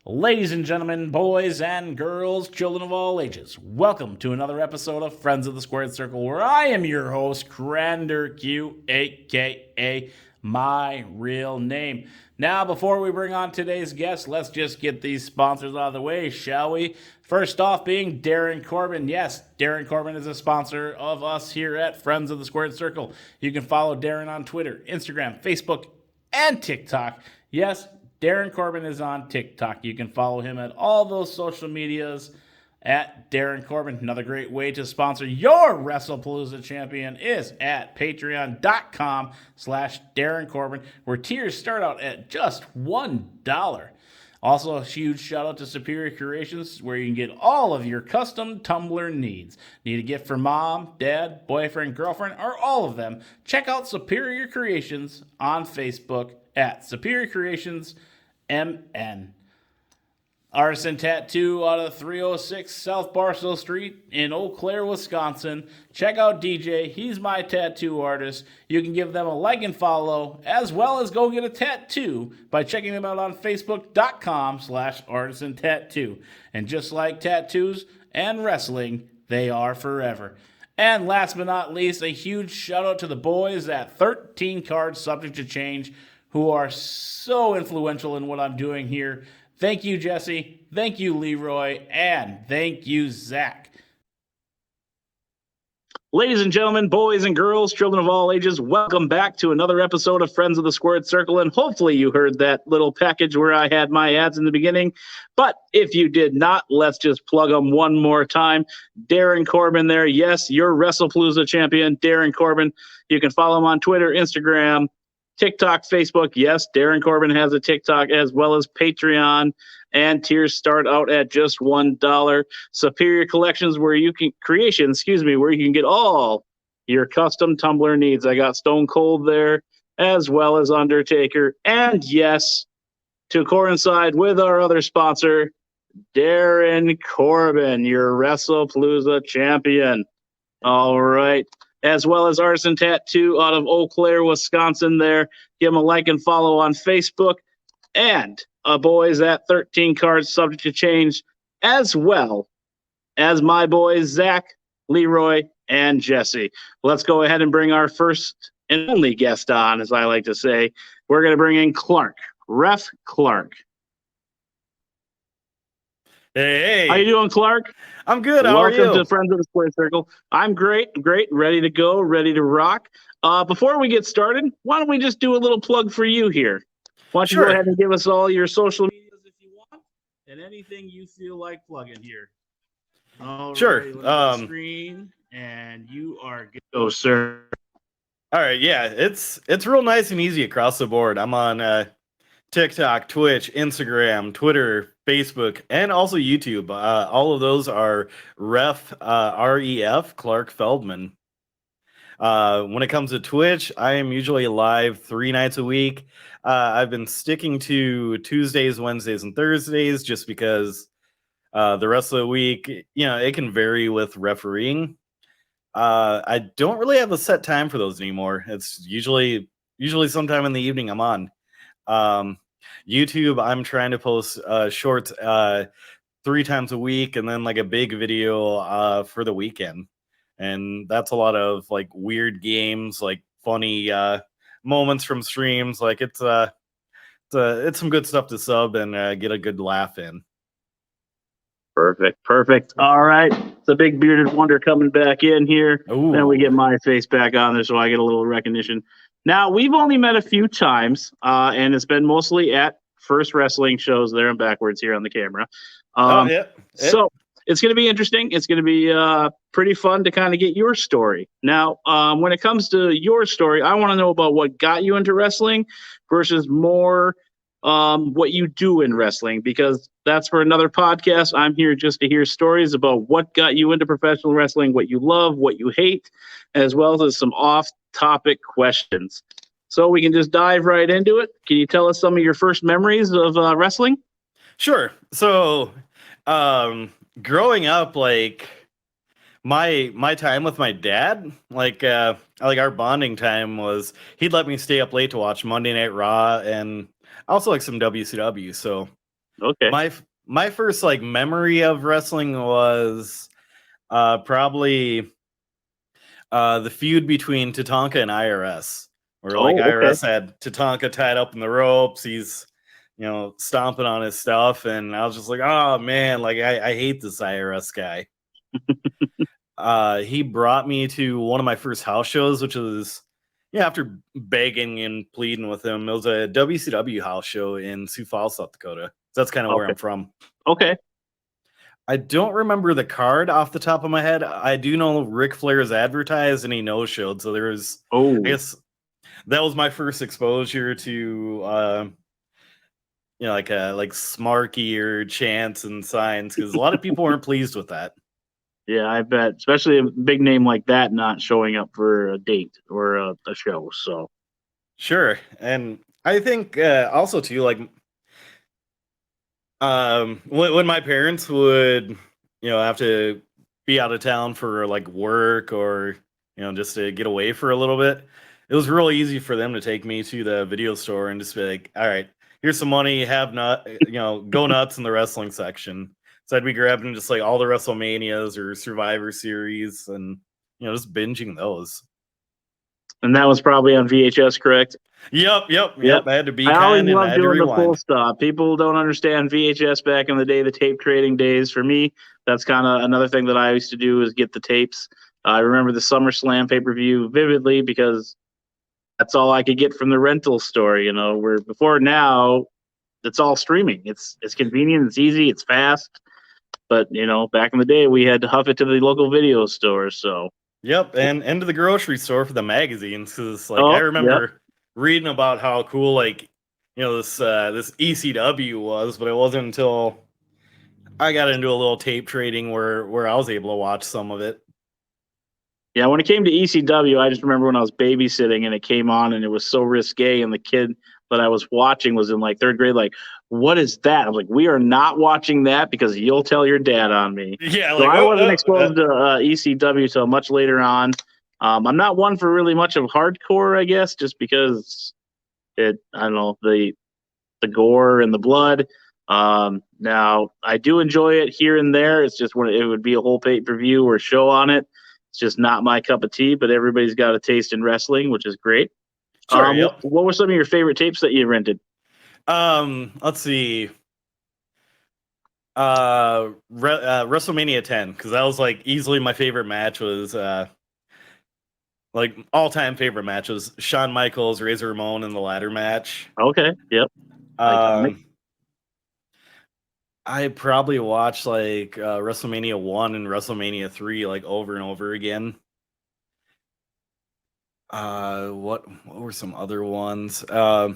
Ladies and gentlemen, boys and girls, children of all ages, welcome to another episode of Friends of the Squared Circle, where I am your host, Crander Q, aka my real name. Now, before we bring on today's guest, let's just get these sponsors out of the way, shall we? First off being Darren Corbin. Yes, Darren Corbin is a sponsor of us here at Friends of the Squared Circle. You can follow Darren on Twitter, Instagram, Facebook, and TikTok. Yes, Darren Corbin is on TikTok. You can follow him at all those social medias at Darren Corbin. Another great way to sponsor your Wrestlepalooza champion is at patreon.com/Darren Corbin, where tiers start out at just $1. Also, a huge shout out to Superior Creations, where you can get all of your custom tumbler needs. Need a gift for mom, dad, boyfriend, girlfriend, or all of them? Check out Superior Creations on Facebook at Superior Creations MN. Artisan Tattoo out of 306 South Barstow Street in Eau Claire, Wisconsin. Check out DJ. He's my tattoo artist. You can give them a like and follow, as well as go get a tattoo by checking them out on Facebook.com/Artisan Tattoo. And just like tattoos and wrestling, they are forever. And last but not least, a huge shout out to the boys at 13 Cards Subject to Change, who are so influential in what I'm doing here. Thank you, Jesse. Thank you, Leroy. And thank you, Zach. Ladies and gentlemen, boys and girls, children of all ages, welcome back to another episode of Friends of the Squared Circle. And hopefully you heard that little package where I had my ads in the beginning. But if you did not, let's just plug them one more time. Darren Corbin there. Yes, your Wrestlepalooza champion, Darren Corbin. You can follow him on Twitter, Instagram, TikTok, Facebook. Yes, Darren Corbin has a TikTok, as well as Patreon, and tiers start out at just $1. Superior Collections, where you can where you can get all your custom tumbler needs. I got Stone Cold there, as well as Undertaker, and yes, to coincide with our other sponsor, Darren Corbin, your Wrestlepalooza champion. All right. As well as Artisan Tattoo out of Eau Claire, Wisconsin there. Give them a like and follow on Facebook. And boys at 13 Cards Subject to Change, as well as my boys, Zach, Leroy, and Jesse. Let's go ahead and bring our first and only guest on, as I like to say. We're going to bring in Clark, Ref Clark. Hey. How you doing, Clark? I'm good. How are you? Welcome to Friends of the Square Circle. I'm great, ready to go, ready to rock. Before we get started, why don't we just do a little plug for you here? Why don't you go ahead and give us all your social medias if you want, and anything you feel like plugging here. All sure. Right, screen, and you are good. Oh, sir. All right. Yeah, it's real nice and easy across the board. I'm on TikTok, Twitch, Instagram, Twitter, Facebook, and also YouTube. All of those are Ref Clark Feldman. When it comes to Twitch, I am usually live 3 nights a week. I've been sticking to Tuesdays, Wednesdays, and Thursdays just because the rest of the week, it can vary with refereeing. I don't really have a set time for those anymore. It's usually sometime in the evening I'm on. YouTube, I'm trying to post shorts 3 times a week, and then like a big video for the weekend. And that's a lot of like weird games, like funny moments from streams. Like it's some good stuff to sub and get a good laugh in. Perfect. All right. It's a big bearded wonder coming back in here. Ooh. Then we get my face back on there so I get a little recognition. Now, we've only met a few times, and it's been mostly at First Wrestling shows there and backwards here on the camera. So it's going to be interesting. It's going to be pretty fun to kind of get your story. Now, when it comes to your story, I want to know about what got you into wrestling versus more what you do in wrestling, because that's for another podcast. I'm here just to hear stories about what got you into professional wrestling, what you love, what you hate, as well as some off-topic questions. So we can just dive right into it. Can you tell us some of your first memories of wrestling? Sure. So growing up, like my time with my dad, like our bonding time was he'd let me stay up late to watch Monday Night Raw and also like some WCW. So Okay. My first like memory of wrestling was probably the feud between Tatanka and IRS, where like Oh, okay. IRS had Tatanka tied up in the ropes. He's stomping on his stuff, and I was just like, oh man, like I hate this IRS guy. He brought me to one of my first house shows, which was after begging and pleading with him. It was a WCW house show in Sioux Falls, South Dakota. So that's kind of where Okay. I'm from. Okay. I don't remember the card off the top of my head. I do know Ric Flair's advertised and he no-showed. So there was, Oh, I guess that was my first exposure to, like smarkier chants and signs, because a lot of people weren't pleased with that. yeah, I bet. Especially a big name like that not showing up for a date or a show. So Sure. And I think also too, like, when my parents would have to be out of town for like work or just to get away for a little bit, it was really easy for them to take me to the video store and just be like, all right, here's some money, go nuts in the wrestling section. So I'd be grabbing just like all the WrestleManias or Survivor Series and just binging those. and that was probably on VHS, correct? Yep. I had to be I always kind and I loved had to doing the full rewind. stop. People don't understand VHS back in the day, the tape trading days. For me, that's kind of another thing that I used to do is get the tapes. I remember the SummerSlam pay-per-view vividly because that's all I could get from the rental store. Where before now, it's all streaming. It's convenient, it's easy, it's fast. But back in the day, we had to huff it to the local video store. So Yep, and to the grocery store for the magazines, because like I oh yeah, remember reading about how cool like this ECW was, but it wasn't until I got into a little tape trading where I was able to watch some of it. yeah. When it came to ECW, I just remember when I was babysitting and it came on and it was so risque, and the kid that I was watching was in like third grade. Like, what is that? I was like, we are not watching that because you'll tell your dad on me. Yeah, So like I wasn't exposed to ECW till much later on. I'm not one for really much of hardcore, I guess, just because I don't know, the gore and the blood. Now I do enjoy it here and there. It's just when it would be a whole pay-per-view or show on it. It's just not my cup of tea, but everybody's got a taste in wrestling, which is great. sure, yep. What were some of your favorite tapes that you rented? Let's see. WrestleMania 10, because that was like easily my favorite match. Was like all-time favorite match was Shawn Michaels, Razor Ramon in the ladder match. Okay, yep. I probably watched like WrestleMania 1 and WrestleMania 3 like over and over again. What were some other ones? A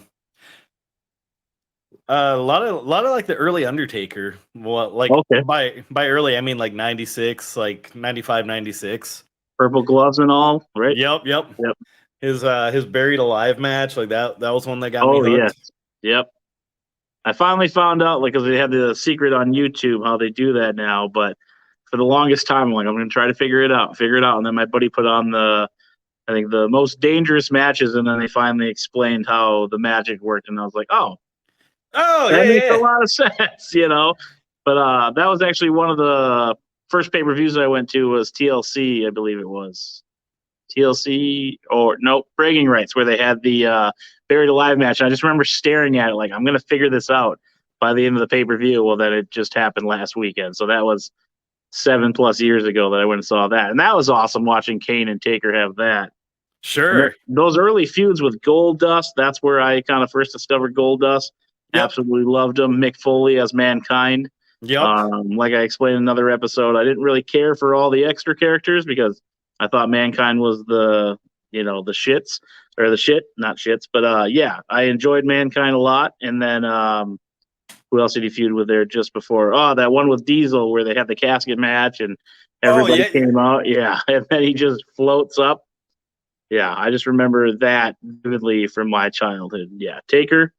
lot of like the early Undertaker. What like Okay. by early I mean like 96, like 95, 96. Purple gloves and all, right? Yep. Yep. His Buried Alive match, like that was one that got me Oh hooked. yes. Yep. I finally found out, like, because they had the secret on YouTube how they do that now. But for the longest time, I'm like, I'm gonna try to figure it out. And then my buddy put on I think the most dangerous matches, and then they finally explained how the magic worked, and I was like, oh, that makes a lot of sense. But that was actually one of the first pay-per-views I went to was TLC, I believe it was. TLC or no, Bragging Rights, where they had the Buried Alive match. And I just remember staring at it like, I'm going to figure this out by the end of the pay-per-view. Well, then it just happened last weekend. So that was 7+ years ago that I went and saw that. And that was awesome watching Kane and Taker have that. Sure. Those early feuds with Goldust, that's where I kind of first discovered Goldust. Yep. Absolutely loved him. Mick Foley as Mankind. Yep. Like I explained in another episode, I didn't really care for all the extra characters because I thought Mankind was the shits, or the shit, not shits. But yeah, I enjoyed Mankind a lot. And then who else did he feud with there just before? Oh, that one with Diesel where they had the casket match and everybody came out. Yeah, and then he just floats up. Yeah, I just remember that vividly from my childhood. Yeah, Taker,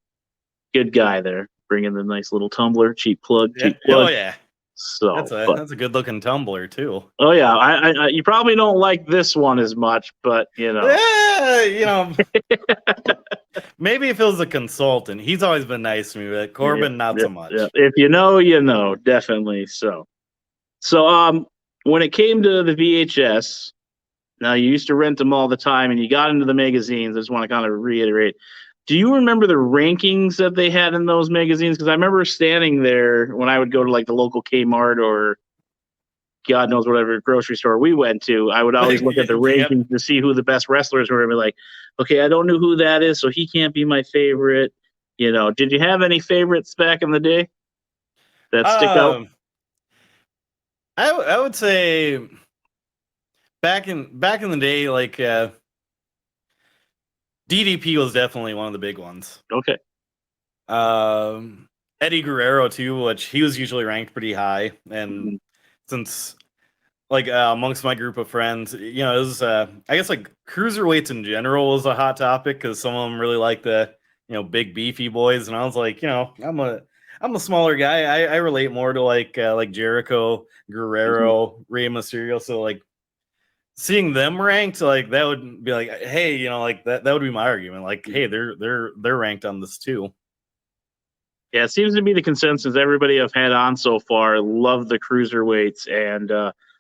good guy there, bringing the nice little tumbler, cheap plug. Oh yeah. So that's a good looking tumbler too. Oh yeah, I you probably don't like this one as much, but Yeah, Maybe if it was a consultant, he's always been nice to me, but Corbin, not so much. Yeah. If you know, definitely so. So, when it came to the VHS, now you used to rent them all the time, and you got into the magazines. I just want to kind of reiterate. Do you remember the rankings that they had in those magazines? Because I remember standing there when I would go to like the local Kmart or God knows whatever grocery store we went to. I would always look at the rankings to see who the best wrestlers were and be like, okay, I don't know who that is, so he can't be my favorite. Did you have any favorites back in the day that stick out? I would say back in the day, like DDP was definitely one of the big ones. Okay. Eddie Guerrero too, which he was usually ranked pretty high, and since like amongst my group of friends, it was I guess like cruiserweights in general was a hot topic because some of them really like the big beefy boys, and I was like, I'm a smaller guy. I relate more to like Jericho, Guerrero, Rey Mysterio. So like seeing them ranked, like that would be like, hey, like that would be my argument. Like, hey, they're ranked on this too. Yeah, it seems to be the consensus. Everybody I've had on so far love the cruiserweights, and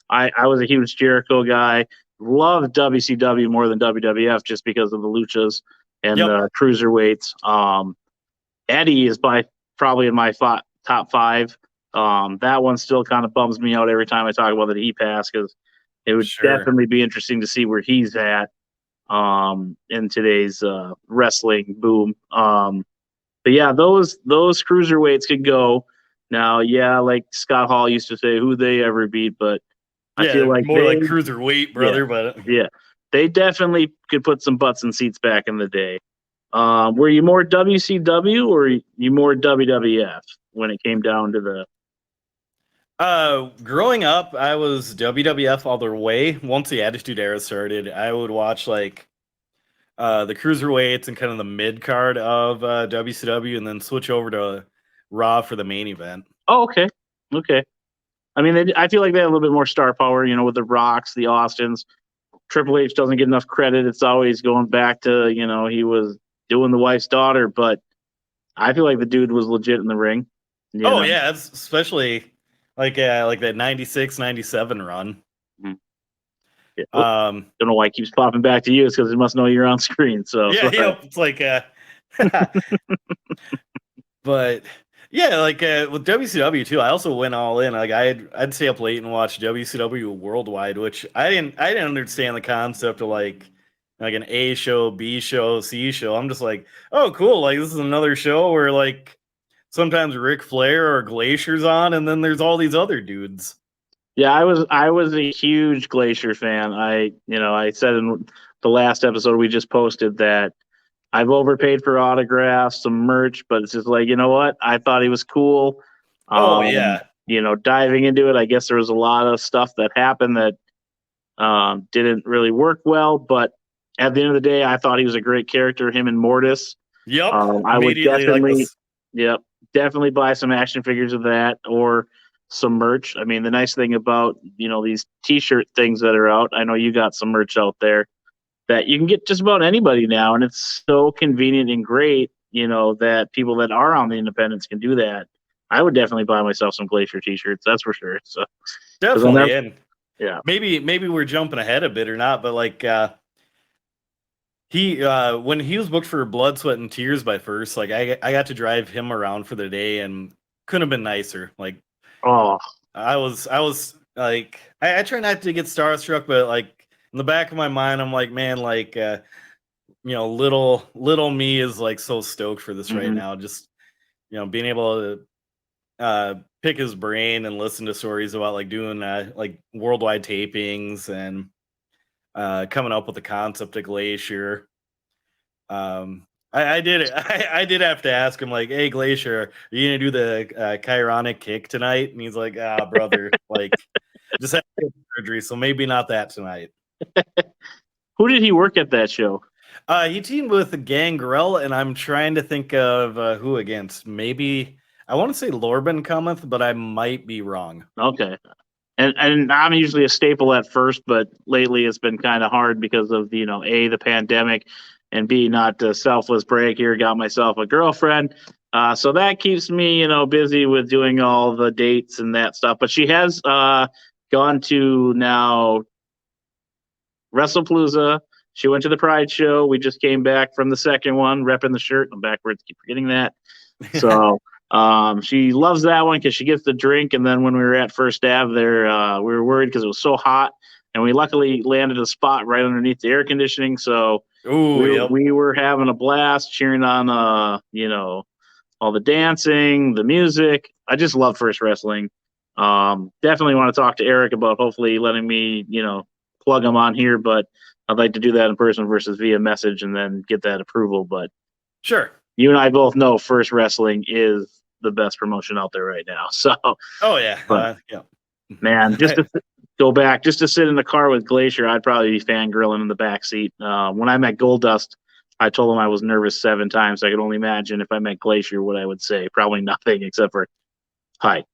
I was a huge Jericho guy. Loved WCW more than WWF just because of the luchas and the cruiserweights. Eddie is probably in my top five. That one still kind of bums me out every time I talk about that he passed, because it would definitely be interesting to see where he's at in today's wrestling boom. But yeah, those cruiserweights could go. Now, yeah, like Scott Hall used to say, who they ever beat, but I feel like more like cruiserweight, brother. But they definitely could put some butts in seats back in the day. Were you more WCW or you more WWF when it came down to the? Growing up, I was WWF all the way. Once the Attitude Era started, I would watch like the cruiserweights and kind of the mid card of WCW, and then switch over to Raw for the main event. Oh, okay. I mean, I feel like they had a little bit more star power, with the Rocks, the Austins. Triple H doesn't get enough credit. It's always going back to, he was doing the wife's daughter, but I feel like the dude was legit in the ring. Yeah, it's especially like that 96, 97 run. Mm-hmm. Yeah. Don't know why it keeps popping back to you. It's because it must know you're on screen. So it's like but yeah, like with WCW too, I also went all in. Like I'd stay up late and watch WCW Worldwide, which I didn't understand the concept of like an A show, B show, C show. I'm just like, oh cool, like this is another show where like sometimes Ric Flair or Glacier's on, and then there's all these other dudes. Yeah, I was a huge Glacier fan. I said in the last episode we just posted that I've overpaid for autographs, some merch, but it's just like, you know what? I thought he was cool. Diving into it, I guess there was a lot of stuff that happened that didn't really work well, but at the end of the day, I thought he was a great character, him and Mortis. Yep. I would definitely buy some action figures of that or some merch. I mean, the nice thing about, these t-shirt things that are out, I know you got some merch out there that you can get just about anybody now, and it's so convenient and great, that people that are on the independents can do that. I would definitely buy myself some Glacier t-shirts, that's for sure. So definitely, maybe we're jumping ahead a bit or not, but like he when he was booked for Blood, Sweat, and Tears by First, like I got to drive him around for the day, and couldn't have been nicer. Like, I was like, I try not to get starstruck, but like in the back of my mind, I'm like, man, like little me is like so stoked for this right now. Just being able to pick his brain and listen to stories about like doing like worldwide tapings and coming up with the concept of Glacier. I did have to ask him, like, hey Glacier, are you gonna do the chironic kick tonight? And he's like, brother, like just had surgery, so maybe not that tonight. Who did he work at that show? He teamed with Gangrel, and I'm trying to think of who against. Maybe I want to say Lorben cometh, but I might be wrong. Okay. And I'm usually a staple at first, but lately it's been kind of hard because of the pandemic, and B, not a selfless break here. Got myself a girlfriend. So that keeps me, busy with doing all the dates and that stuff. But she has gone to now WrestlePalooza. She went to the Pride show. We just came back from the second one, repping the shirt. I'm backwards, keep forgetting that. So she loves that one because she gets the drink. And then when we were at First Ave there, we were worried because it was so hot. And we luckily landed a spot right underneath the air conditioning. So we were having a blast cheering on, all the dancing, the music. I just love First Wrestling. Definitely want to talk to Eric about hopefully letting me, plug him on here, but I'd like to do that in person versus via message and then get that approval. But sure, you and I both know First Wrestling is the best promotion out there right now. So, yeah, man, just to go back, just to sit in the car with Glacier, I'd probably be fangirling in the back seat. When I met Goldust, I told him I was nervous 7 times. I could only imagine if I met Glacier what I would say. Probably nothing except for hi.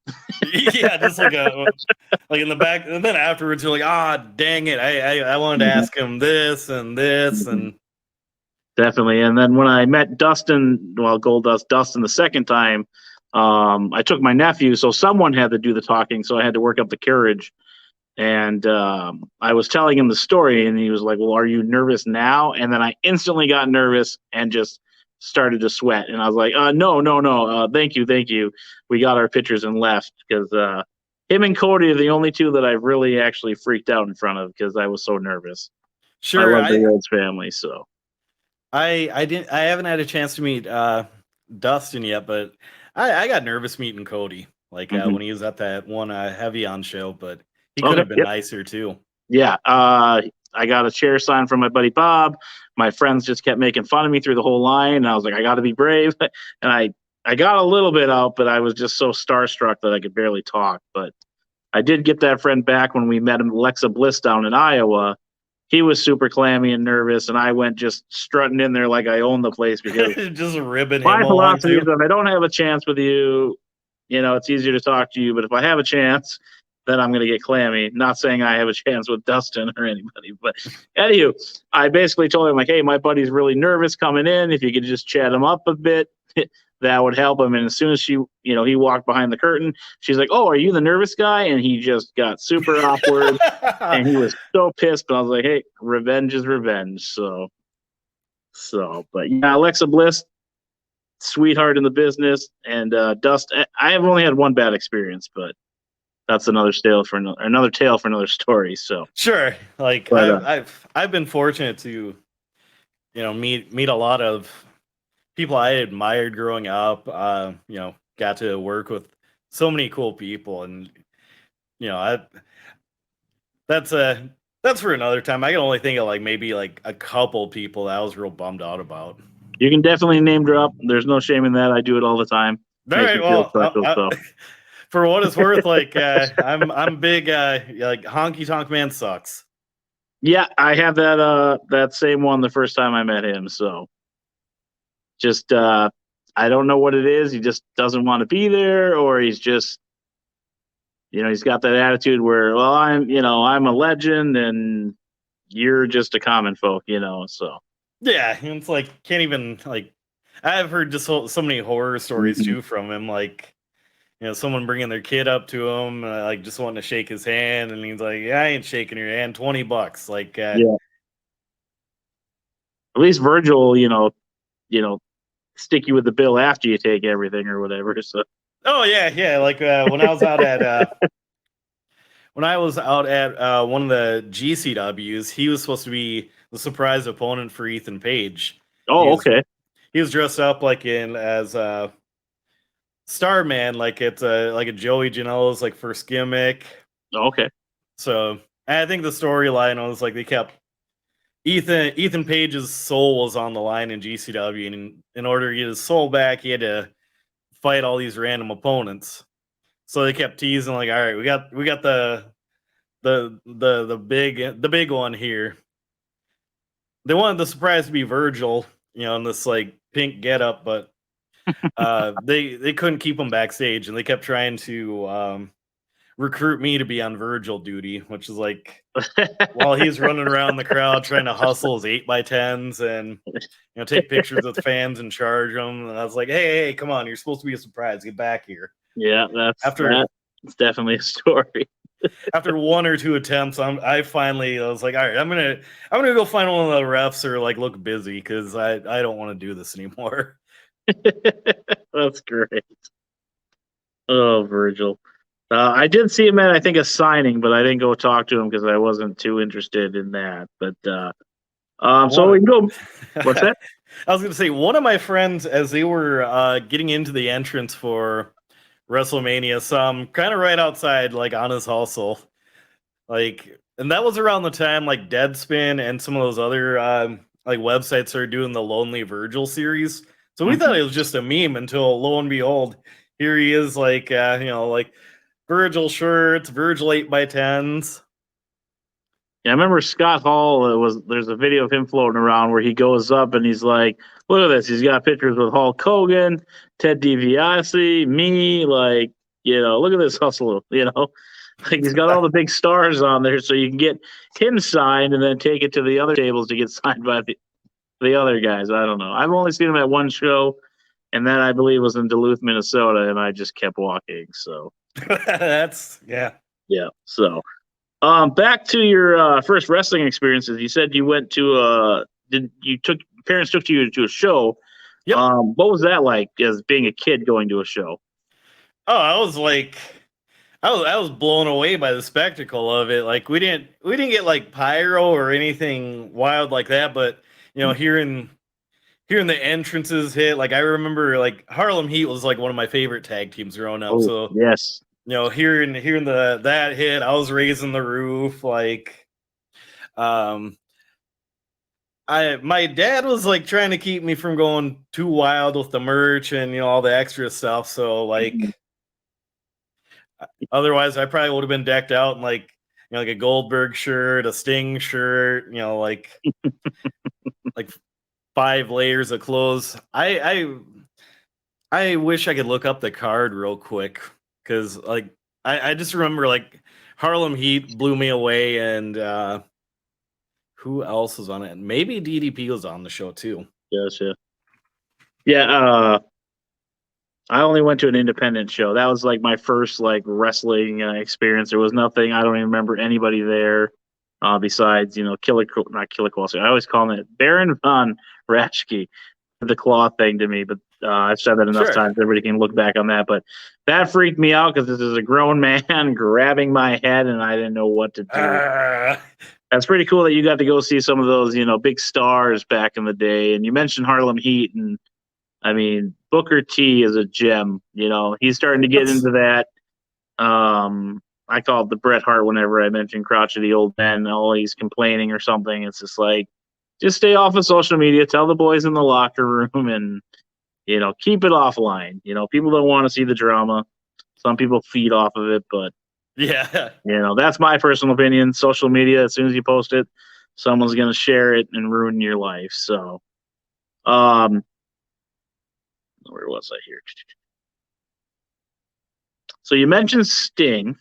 Yeah, just like in the back, and then afterwards you're like, dang it, I wanted to ask him this and this and definitely. And then when I met Goldust Dustin the second time, I took my nephew, so someone had to do the talking, so I had to work up the courage. And I was telling him the story, and he was like, well, are you nervous now? And then I instantly got nervous and just started to sweat. And I was like, no. Thank you. We got our pictures and left because him and Cody are the only two that I've really actually freaked out in front of because I was so nervous. Sure. I love the Rhodes family, so. I haven't had a chance to meet Dustin yet, but I got nervous meeting Cody, when he was at that one Heavy On show, but he could have been nicer too. Yeah. I got a chair sign from my buddy Bob. My friends just kept making fun of me through the whole line. And I was like, I got to be brave. And I got a little bit out, but I was just so starstruck that I could barely talk. But I did get that friend back when we met him, Alexa Bliss, down in Iowa. He was super clammy and nervous, and I went just strutting in there like I owned the place because just ribbing my him philosophy is if I don't have a chance with you, it's easier to talk to you. But if I have a chance, then I'm going to get clammy. Not saying I have a chance with Dustin or anybody, but anywho, I basically told him like, hey, my buddy's really nervous coming in. If you could just chat him up a bit, that would help him. And as soon as he walked behind the curtain, she's like, oh, are you the nervous guy? And he just got super awkward and he was so pissed. But I was like, hey, revenge is revenge. So, but yeah, Alexa Bliss, sweetheart in the business. And Dust, I have only had one bad experience, but that's another tale for another story. So sure, I've been fortunate to, meet a lot of people I admired growing up. Got to work with so many cool people, and that's for another time. I can only think of maybe a couple people that I was real bummed out about. You can definitely name drop. There's no shame in that. I do it all the time. All right, well, for what it's worth, I'm big. Honky Tonk Man sucks. Yeah, I had that same one the first time I met him. So, just I don't know what it is. He just doesn't want to be there, or he's just, he's got that attitude where, well, I'm a legend, and you're just a common folk, So. Yeah, it's can't even I've heard just so many horror stories too from him, someone bringing their kid up to him, just wanting to shake his hand, and he's like, "Yeah, I ain't shaking your hand. $20." Yeah. At least Virgil, stick you with the bill after you take everything or whatever. So. Oh yeah. When I was out at one of the GCWs, he was supposed to be the surprise opponent for Ethan Page. Oh, okay. He was dressed up as Starman, it's a Joey Janela's first gimmick. Okay. So I think the storyline was they kept Ethan Page's soul was on the line in GCW, and in order to get his soul back, he had to fight all these random opponents. So they kept teasing all right, we got the big one here. They wanted the surprise to be Virgil, in this pink getup, but they couldn't keep him backstage, and they kept trying to recruit me to be on Virgil duty, which is like while he's running around the crowd trying to hustle his 8x10s and take pictures with fans and charge them. And I was like, hey, come on, you're supposed to be a surprise. Get back here. Yeah, it's definitely a story. After one or two attempts, I was like, all right, I'm gonna go find one of the refs or like look busy because I don't want to do this anymore. That's great. Oh, Virgil. I did see him at, I think, a signing, but I didn't go talk to him because I wasn't too interested in that. But so we can go. What's that? I was going to say, one of my friends, as they were getting into the entrance for WrestleMania, saw him kind of right outside, like on his hustle. Like, and that was around the time like Deadspin and some of those other like websites are doing the Lonely Virgil series. So we thought it was just a meme until lo and behold, here he is, like like Virgil shirts, Virgil 8x10s. Yeah, I remember Scott Hall. There's a video of him floating around where he goes up and he's like, "Look at this! He's got pictures with Hulk Hogan, Ted DiBiase, me. Like, look at this hustle. Like he's got all the big stars on there, so you can get him signed and then take it to the other tables to get signed by the other guys. I don't know. I've only seen him at one show, and that I believe was in Duluth, Minnesota, and I just kept walking. So that's yeah. So. Back to your first wrestling experiences. You said you went to parents took you to a show. Yep. What was that like as being a kid going to a show? Oh, I was blown away by the spectacle of it. Like we didn't get like pyro or anything wild like that, but hearing the entrances hit, like I remember like Harlem Heat was like one of my favorite tag teams growing up. So yes. Hearing that hit, I was raising the roof. Like, my dad was like trying to keep me from going too wild with the merch and all the extra stuff. So like, otherwise I probably would have been decked out in like like a Goldberg shirt, a Sting shirt, like like 5 layers of clothes. I wish I could look up the card real quick. Because like I just remember like Harlem Heat blew me away, and who else was on it? Maybe DDP was on the show too. Gotcha. Yeah, I only went to an independent show. That was like my first like wrestling experience. There was nothing. I don't even remember anybody there besides not Killer Kowalski. I always call him Baron von Raschke. The claw thing to me, but I've said that enough times. Everybody can look back on that, but that freaked me out because this is a grown man grabbing my head, and I didn't know what to do. That's pretty cool that you got to go see some of those, big stars back in the day. And you mentioned Harlem Heat, and I mean Booker T is a gem. He's starting to get into that. I call it the Bret Hart whenever I mention crotchety old men. He's complaining or something. It's just like, just stay off of social media. Tell the boys in the locker room, and keep it offline. People don't want to see the drama. Some people feed off of it, but yeah, that's my personal opinion. Social media, as soon as you post it, someone's gonna share it and ruin your life. So, where was I here? So you mentioned Sting.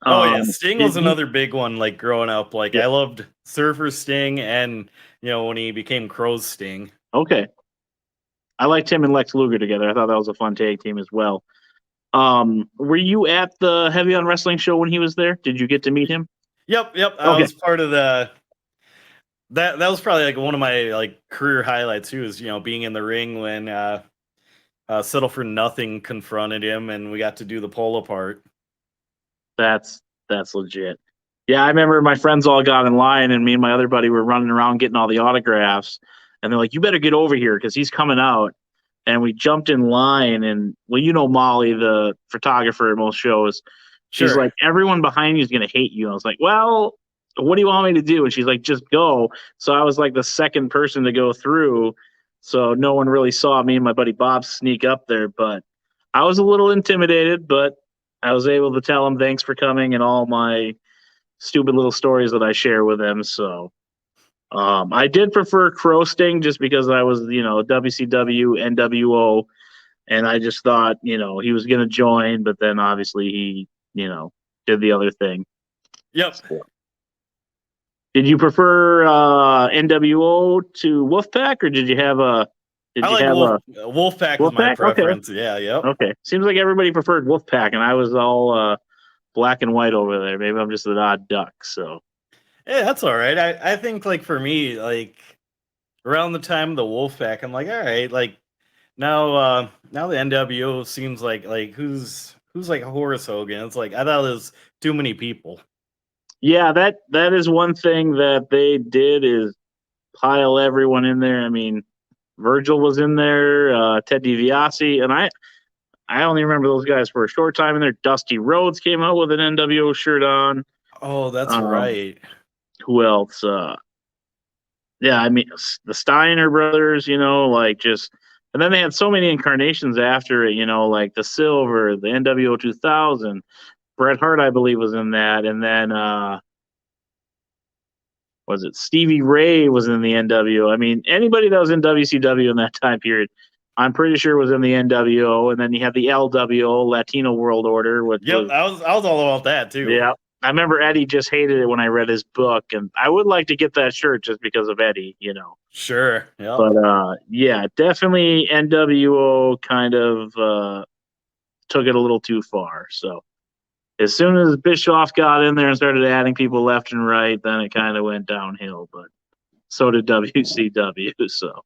Yeah, Sting was another big one. Like growing up, like I loved Surfer Sting, and when he became Crow's Sting. Okay, I liked him and Lex Luger together. I thought that was a fun tag team as well. Were you at the Heavy on Wrestling show when he was there? Did you get to meet him? Yep. I was part of the. That was probably like one of my like career highlights too. Is being in the ring when Settle for Nothing confronted him, and we got to do the pull apart. That's legit. Yeah, I remember my friends all got in line, and me and my other buddy were running around getting all the autographs. And they're like, "You better get over here because he's coming out." And we jumped in line, and Molly, the photographer at most shows, she's like, "Everyone behind you is gonna hate you." And I was like, "Well, what do you want me to do?" And she's like, "Just go." So I was like the second person to go through, so no one really saw me and my buddy Bob sneak up there. But I was a little intimidated, but I was able to tell him thanks for coming and all my stupid little stories that I share with him. So I did prefer Crow Sting just because I was, WCW, NWO, And I just thought, he was going to join, but then obviously he, did the other thing. Yep. So. Did you prefer NWO to Wolfpack, or did you have a? Wolfpack was my preference. Okay. Yeah, yep. Okay. Seems like everybody preferred Wolfpack, and I was all black and white over there. Maybe I'm just an odd duck. So. Yeah, that's all right. I think like for me, like around the time of the Wolfpack, I'm like, all right, like now the NWO seems like who's like Horace Hogan. It's like I thought it was too many people. Yeah, that is one thing that they did is pile everyone in there. I mean, Virgil was in there, Ted DiBiase, and I only remember those guys for a short time in there. Dusty Rhodes came out with an NWO shirt on. Oh, that's right. Who else? Yeah, I mean the Steiner brothers, and then they had so many incarnations after it, like the Silver, the NWO 2000. Bret Hart, I believe, was in that, and then was it Stevie Ray was in the NWO? I mean, anybody that was in WCW in that time period, I'm pretty sure was in the NWO. And then you had the LWO, Latino World Order. I was all about that too. Yeah, I remember Eddie just hated it when I read his book, and I would like to get that shirt just because of Eddie, Sure. Yeah. But yeah, definitely NWO kind of took it a little too far. So. As soon as Bischoff got in there and started adding people left and right, then it kind of went downhill. But so did WCW. So,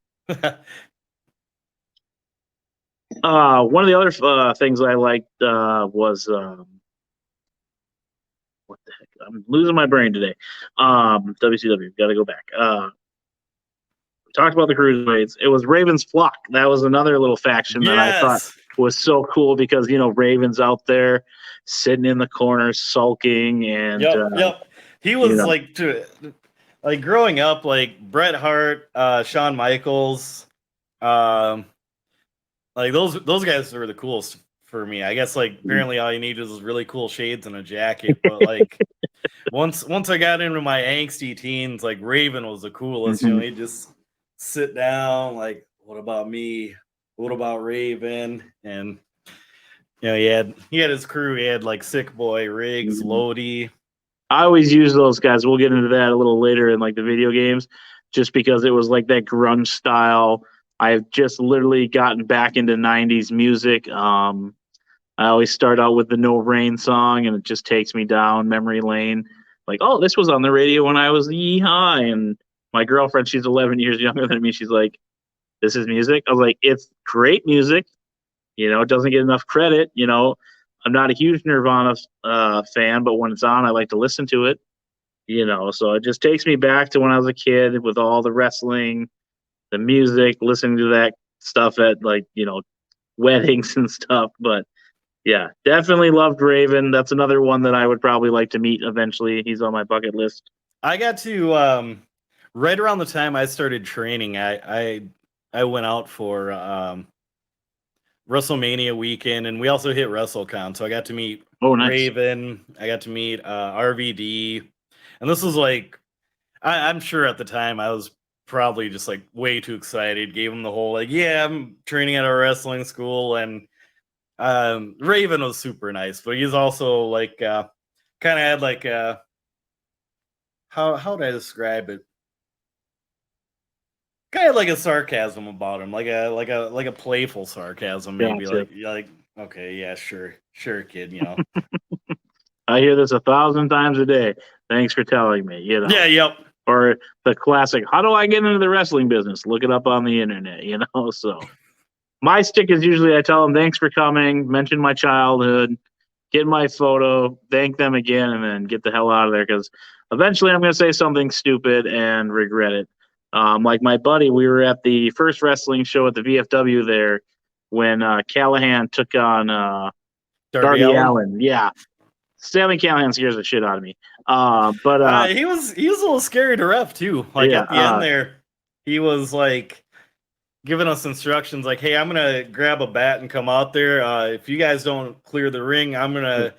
one of the other things I liked was what the heck? I'm losing my brain today. WCW. Got to go back. We talked about the Cruiserweights. It was Raven's Flock. That was another little faction that I thought was so cool because Raven's out there sitting in the corner sulking, and yep. He was like growing up, like Bret Hart, Shawn Michaels, like those guys were the coolest for me. I guess like apparently all you needed was really cool shades and a jacket, but like once I got into my angsty teens, like Raven was the coolest. He'd just sit down, like, what about me? What about Raven? And he had his crew. He had like Sick Boy, Riggs, Lodi. I always use those guys. We'll get into that a little later in like the video games, just because it was like that grunge style. I've just literally gotten back into 90s music. I always start out with the No Rain song, and it just takes me down memory lane. Like, oh, this was on the radio when I was yee-haw. And my girlfriend, she's 11 years younger than me. She's like, this is music? I was like, it's great music. It doesn't get enough credit. I'm not a huge Nirvana fan, but when it's on, I like to listen to it. So it just takes me back to when I was a kid with all the wrestling, the music, listening to that stuff at like, weddings and stuff. But yeah, definitely loved Raven. That's another one that I would probably like to meet eventually. He's on my bucket list. I got to right around the time I started training, I went out for WrestleMania weekend, and we also hit WrestleCon, so I got to meet Raven. I got to meet RVD, and this was like, I'm sure at the time I was probably just like way too excited. Gave him the whole like, yeah, I'm training at a wrestling school, and Raven was super nice, but he's also like kind of had like how do I describe it? Kind of like a sarcasm about him, like a playful sarcasm, maybe. Gotcha. Like okay, yeah, sure, kid, I hear this 1,000 times a day. Thanks for telling me. Yeah, yep. Or the classic, how do I get into the wrestling business? Look it up on the internet, So my stick is usually I tell them thanks for coming, mention my childhood, get my photo, thank them again, and then get the hell out of there, because eventually I'm going to say something stupid and regret it. Like my buddy, we were at the first wrestling show at the VFW there when Callahan took on Darby Allin. Yeah. Stanley Callahan scares the shit out of me. But he was a little scary to ref too. Like at the end there, he was like giving us instructions like, hey, I'm gonna grab a bat and come out there. If you guys don't clear the ring, I'm gonna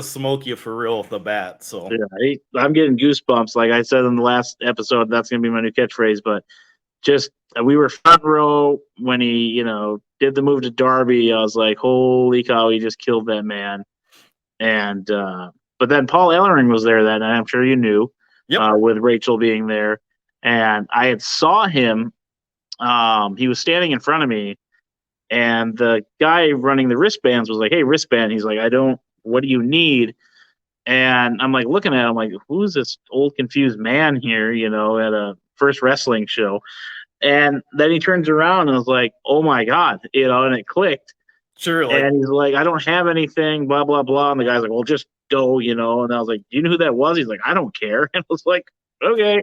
smoke you for real with the bat. So yeah, I'm getting goosebumps. Like I said in the last episode, that's gonna be my new catchphrase. But just we were front row when he, did the move to Darby, I was like, holy cow, he just killed that man. And but then Paul Ellering was there that night. I'm sure you knew, with Rachel being there. And I had saw him. He was standing in front of me, and the guy running the wristbands was like, "Hey, wristband." He's like, what do you need?" And I'm like looking at him like, who's this old confused man here, at a first wrestling show? And then he turns around and was like, oh my God, and it clicked. Sure. And he's like, I don't have anything, blah, blah, blah. And the guy's like, well, just go, and I was like, do you know who that was? He's like, I don't care. And I was like, okay.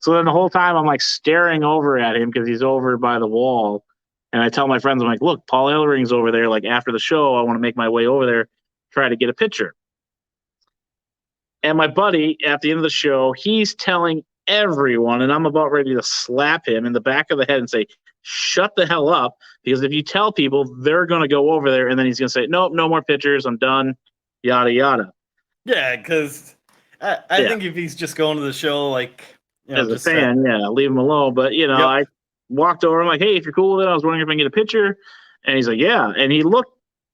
So then the whole time I'm like staring over at him because he's over by the wall. And I tell my friends, I'm like, look, Paul Ellering's over there. Like after the show, I want to make my way over there, try to get a picture. And my buddy at the end of the show, he's telling everyone, and I'm about ready to slap him in the back of the head and say, shut the hell up, because if you tell people, they're going to go over there, and then he's going to say, nope, no more pictures, I'm done, yada, yada. Yeah, because I think if he's just going to the show, like, as a fan, leave him alone. But, I walked over, I'm like, hey, if you're cool with it, I was wondering if I can get a picture. And he's like, yeah. And he looked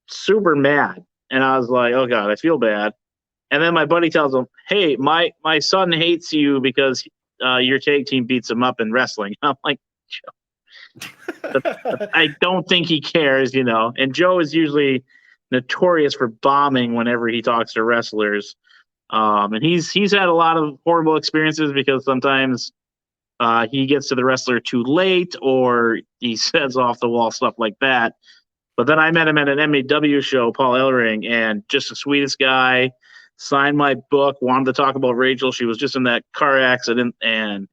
super mad. And I was like, oh, God, I feel bad. And then my buddy tells him, hey, my son hates you because your tag team beats him up in wrestling. I'm like, I don't think he cares, And Joe is usually notorious for bombing whenever he talks to wrestlers. And he's had a lot of horrible experiences because sometimes he gets to the wrestler too late or he says off the wall stuff like that. But then I met him at an MAW show, Paul Ellering, and just the sweetest guy. Signed my book, wanted to talk about Rachel. She was just in that car accident, and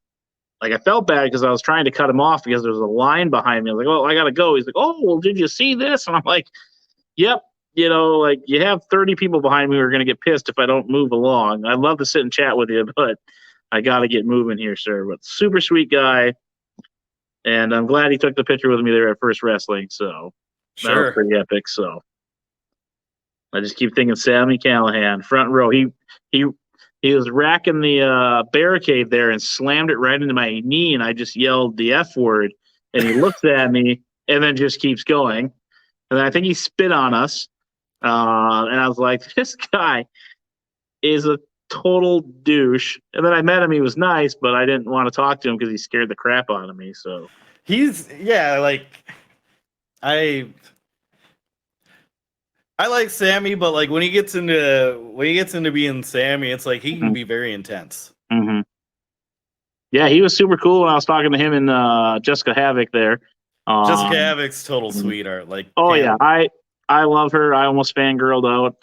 like I felt bad because I was trying to cut him off because there was a line behind me. I was like, oh, I gotta go. He's like, oh, well, did you see this? And I'm like, yep. Like you have 30 people behind me who are gonna get pissed if I don't move along. I'd love to sit and chat with you, but I gotta get moving here, sir. But super sweet guy, and I'm glad he took the picture with me there at First Wrestling. So that was pretty epic. So. I just keep thinking Sammy Callahan, front row. He was racking the barricade there and slammed it right into my knee, and I just yelled the F word. And he looks at me and then just keeps going. And then I think he spit on us. And I was like, this guy is a total douche. And then I met him. He was nice, but I didn't want to talk to him because he scared the crap out of me. So I like Sammy, but like when he gets into being Sammy, it's like he can be very intense. Mm-hmm. Yeah, he was super cool when I was talking to him and Jessica Havoc there. Jessica Havoc's total sweetheart. Like, yeah, I love her. I almost fangirled out.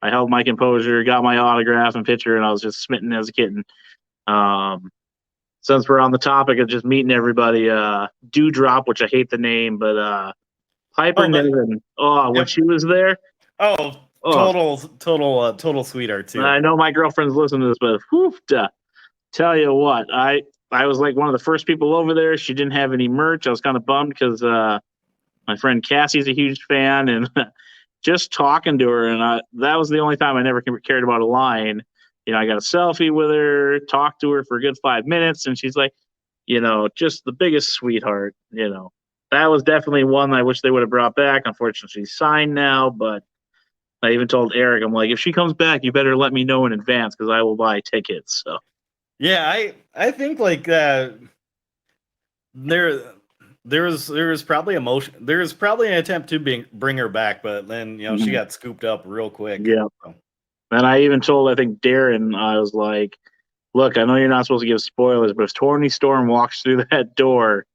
I held my composure, got my autograph and picture, and I was just smitten as a kitten. Since we're on the topic of just meeting everybody, Dewdrop, which I hate the name, but Piper Niven. When she was there. Total sweetheart too. I know my girlfriend's listening to this, but tell you what, I was like one of the first people over there. She didn't have any merch. I was kind of bummed because my friend Cassie's a huge fan, and just talking to her, and that was the only time I never cared about a line. I got a selfie with her, talked to her for a good 5 minutes, and she's like, just the biggest sweetheart, That was definitely one I wish they would have brought back. Unfortunately, she's signed now, but I even told Eric, I'm like, if she comes back, you better let me know in advance because I will buy tickets. So, yeah, I think like there was probably emotion. There was probably an attempt to bring her back, but then she got scooped up real quick. Yeah, and I even told I think Darren, I was like, look, I know you're not supposed to give spoilers, but if Tony Storm walks through that door,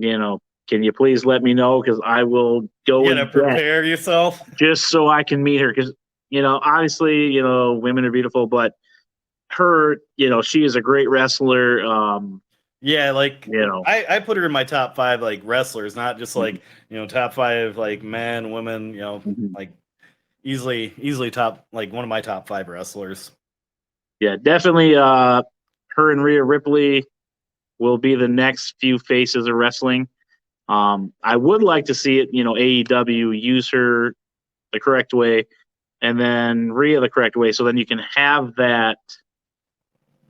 can you please let me know? Because I will go and prepare yourself just so I can meet her. Because, obviously, women are beautiful, but her, she is a great wrestler. I put her in my top 5 like wrestlers, not just like, top 5 like men, women, like easily top, like one of my top 5 wrestlers. Yeah, definitely. Her and Rhea Ripley will be the next few faces of wrestling. I would like to see it, AEW use her the correct way and then Rhea the correct way. So then you can have that,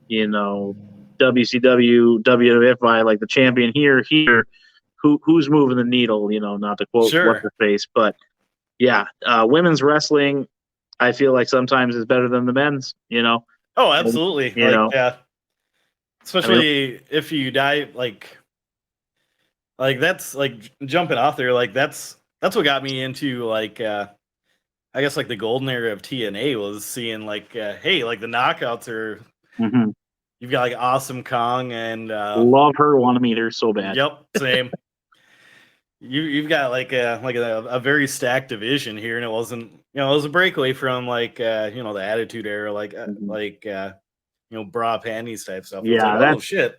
WCW, WWF by like the champion here, who's moving the needle, not to quote Sure. what's her face, but yeah, women's wrestling, I feel like sometimes is better than the men's, Oh, absolutely. You know, Especially if you die, that's like jumping off there. Like that's what got me into I guess like the golden era of TNA was seeing hey, like the knockouts are. mm-hmm. You've got like Awesome Kong and love her, want to meet her so bad. Yep, same. You've got like a very stacked division here, and it wasn't it was a breakaway from the Attitude Era, bra panties type stuff. Yeah, like, oh shit.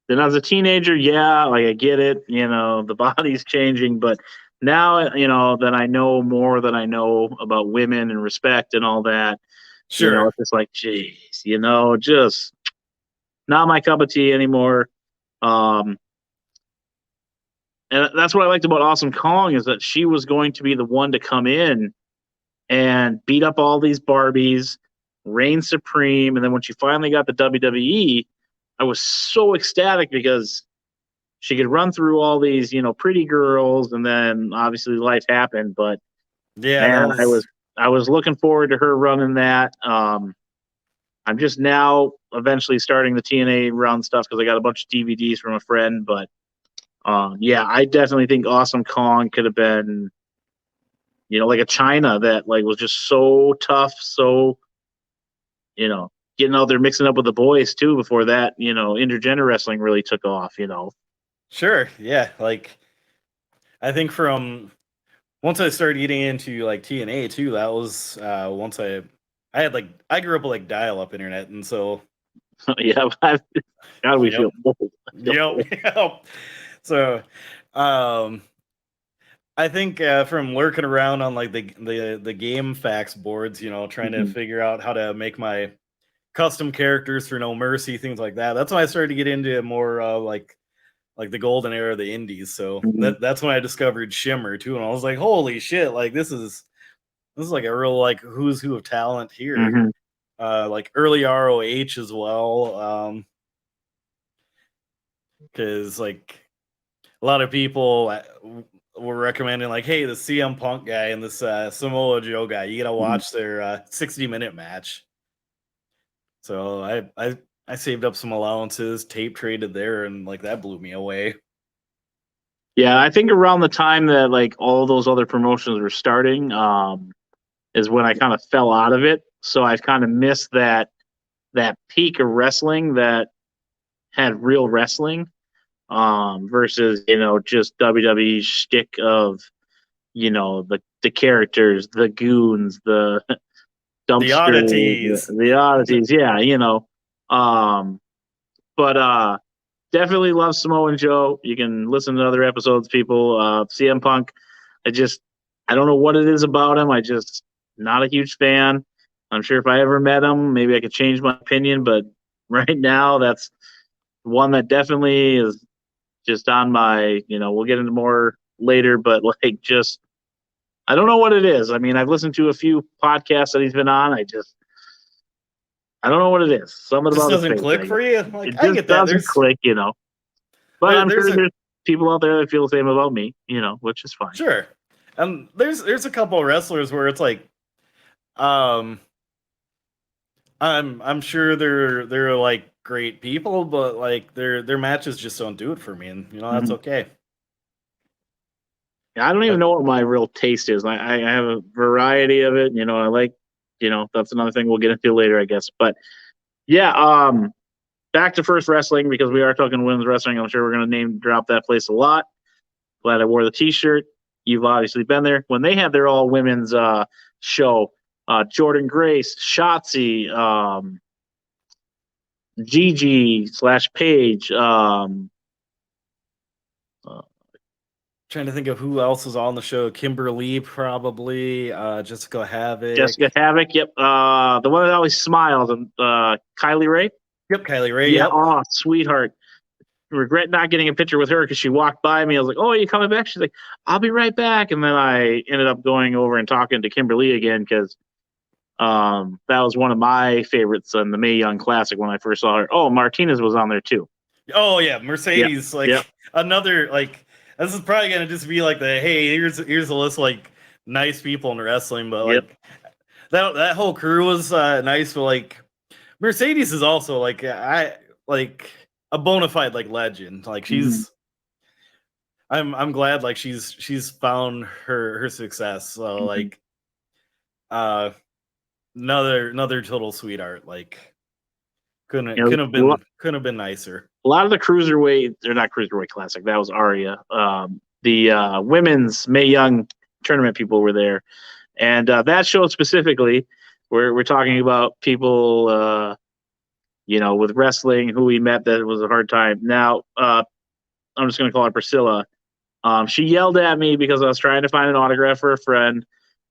Then as a teenager, yeah, like I get it, the body's changing, but now that I know more than I know about women and respect and all that. Sure. It's just like, geez, just not my cup of tea anymore. And that's what I liked about Awesome Kong, is that she was going to be the one to come in and beat up all these Barbies, reign supreme. And then when she finally got the WWE, I was so ecstatic because she could run through all these, pretty girls, and then obviously life happened. But yeah, man, I was looking forward to her running that. I'm just now eventually starting the TNA run stuff because I got a bunch of DVDs from a friend. But yeah, I definitely think Awesome Kong could have been, like a China that was just so tough, so getting out there mixing up with the boys too before that, intergender wrestling really took off, Sure, yeah. I think from once I started getting into TNA too, that was once I grew up with dial-up internet, and so yeah, God, we feel old. Yep. So, I think from lurking around on the game facts boards, trying to figure out how to make my custom characters for No Mercy, things like that. That's when I started to get into more like the golden era of the indies. So that's when I discovered Shimmer too, and I was like, holy shit! This is like a real who's who of talent here. Early ROH as well, because a lot of people were recommending hey, the CM Punk guy and this Samoa Joe guy, you gotta watch their 60-minute match. So I saved up some allowances, tape traded there, and that blew me away. Yeah, I think around the time that all those other promotions were starting is when I kind of fell out of it. So I've kind of missed that peak of wrestling that had real wrestling versus just WWE shtick of the characters, the goons, the dumpster, the oddities, the oddities. Yeah, but definitely love Samoa Joe. You can listen to other episodes, people. CM Punk, I don't know what it is about him. I just not a huge fan. I'm sure if I ever met him, maybe I could change my opinion. But right now, that's one that definitely is just on my, we'll get into more later, but just, I don't know what it is. I mean, I've listened to a few podcasts that he's been on. I don't know what it is. Something just about doesn't click for you. It just doesn't click, But I'm sure there's people out there that feel the same about me, which is fine. Sure. There's a couple of wrestlers where it's I'm sure they're great people, but their matches just don't do it for me, and that's okay. I don't even know what my real taste is. I have a variety of it. I like, that's another thing we'll get into later, I guess. But yeah, back to First Wrestling, because we are talking women's wrestling. I'm sure we're going to name drop that place a lot. Glad I wore the T-shirt. You've obviously been there when they had their all women's show. Jordan Grace, Shotzi, Gigi/Paige. Trying to think of who else was on the show. Kimberly, probably. Jessica Havoc. Yep. The one that always smiles. Kylie Ray. Yep, Kylie Ray. Yeah. Yep. Oh, sweetheart. Regret not getting a picture with her because she walked by me. I was like, "Oh, are you coming back?" She's like, "I'll be right back." And then I ended up going over and talking to Kimberly again because that was one of my favorites in the Mae Young Classic when I first saw her. Oh, Martinez was on there too. Oh yeah, Mercedes. Yep. Another this is probably gonna just be like hey, here's a list of like nice people in wrestling, but Yep. like that whole crew was nice. But like Mercedes is also like a bona fide like legend. Like she's I'm glad like she's found her success. So like another total sweetheart. Like couldn't have been nicer. A lot of the cruiserweight, they're not cruiserweight classic. That was Aria. The women's Mae Young tournament people were there, and that show specifically, we're talking about people, with wrestling who we met that was a hard time. Now, I'm just going to call her Priscilla. She yelled at me because I was trying to find an autograph for a friend.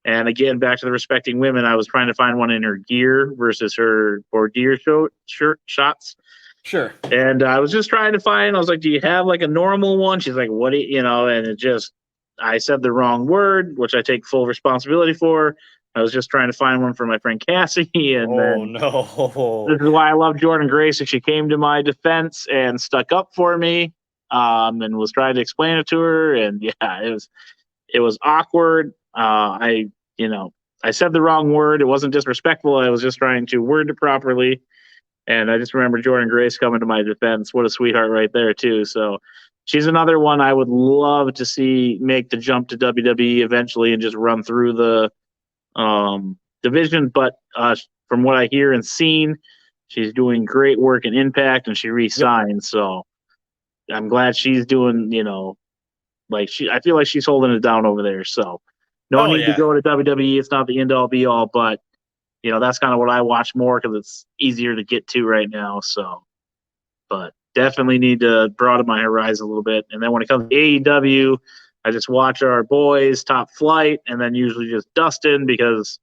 And again, back to the respecting women, I was trying to find one in her gear versus her Bordier shirt shots. Sure. And I was just trying to find, I was like, do you have like a normal one? She's like, what do you know? And I said the wrong word, which I take full responsibility for. I was just trying to find one for my friend Cassie. And no. This is why I love Jordan Grace. And she came to my defense and stuck up for me, and was trying to explain it to her. And yeah, it was awkward. I said the wrong word. It wasn't disrespectful. I was just trying to word it properly. And I just remember Jordan Grace coming to my defense. What a sweetheart right there, too. So she's another one I would love to see make the jump to WWE eventually and just run through the division. But from what I hear and seen, she's doing great work in Impact, and she re-signed. Yep. So I'm glad she's doing, I feel like she's holding it down over there. So no need to go to WWE. It's not the end all be all, but that's kind of what I watch more because it's easier to get to right now. So, but definitely need to broaden my horizon a little bit. And then when it comes to AEW, I just watch our boys, Top Flight, and then usually just Dustin because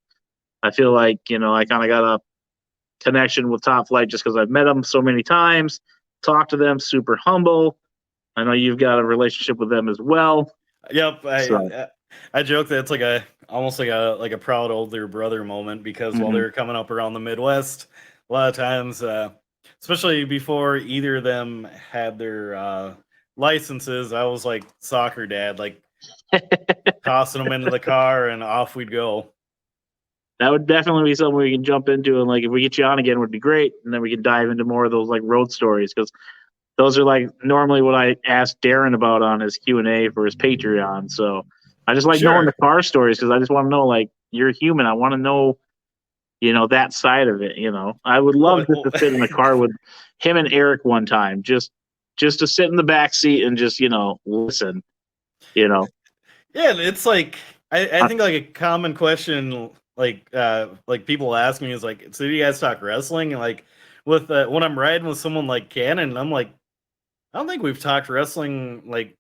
I feel like, I kind of got a connection with Top Flight just because I've met them so many times, talked to them, super humble. I know you've got a relationship with them as well. Yep. I joke that it's almost like a proud older brother moment because while they're coming up around the Midwest, a lot of times, especially before either of them had their licenses, I was like soccer dad, like tossing them into the car and off we'd go. That would definitely be something we can jump into, and like if we get you on again, would be great, and then we can dive into more of those like road stories because those are like normally what I ask Darren about on his Q&A for his Patreon. So I just like knowing the car stories because I just want to know, like, you're human. I want to know, that side of it. I would love just to sit in the car with him and Eric one time, just to sit in the back seat and just, listen, Yeah, it's like I think like a common question like people ask me is like, so do you guys talk wrestling? And like with when I'm riding with someone like Cannon, I'm like, I don't think we've talked wrestling. Like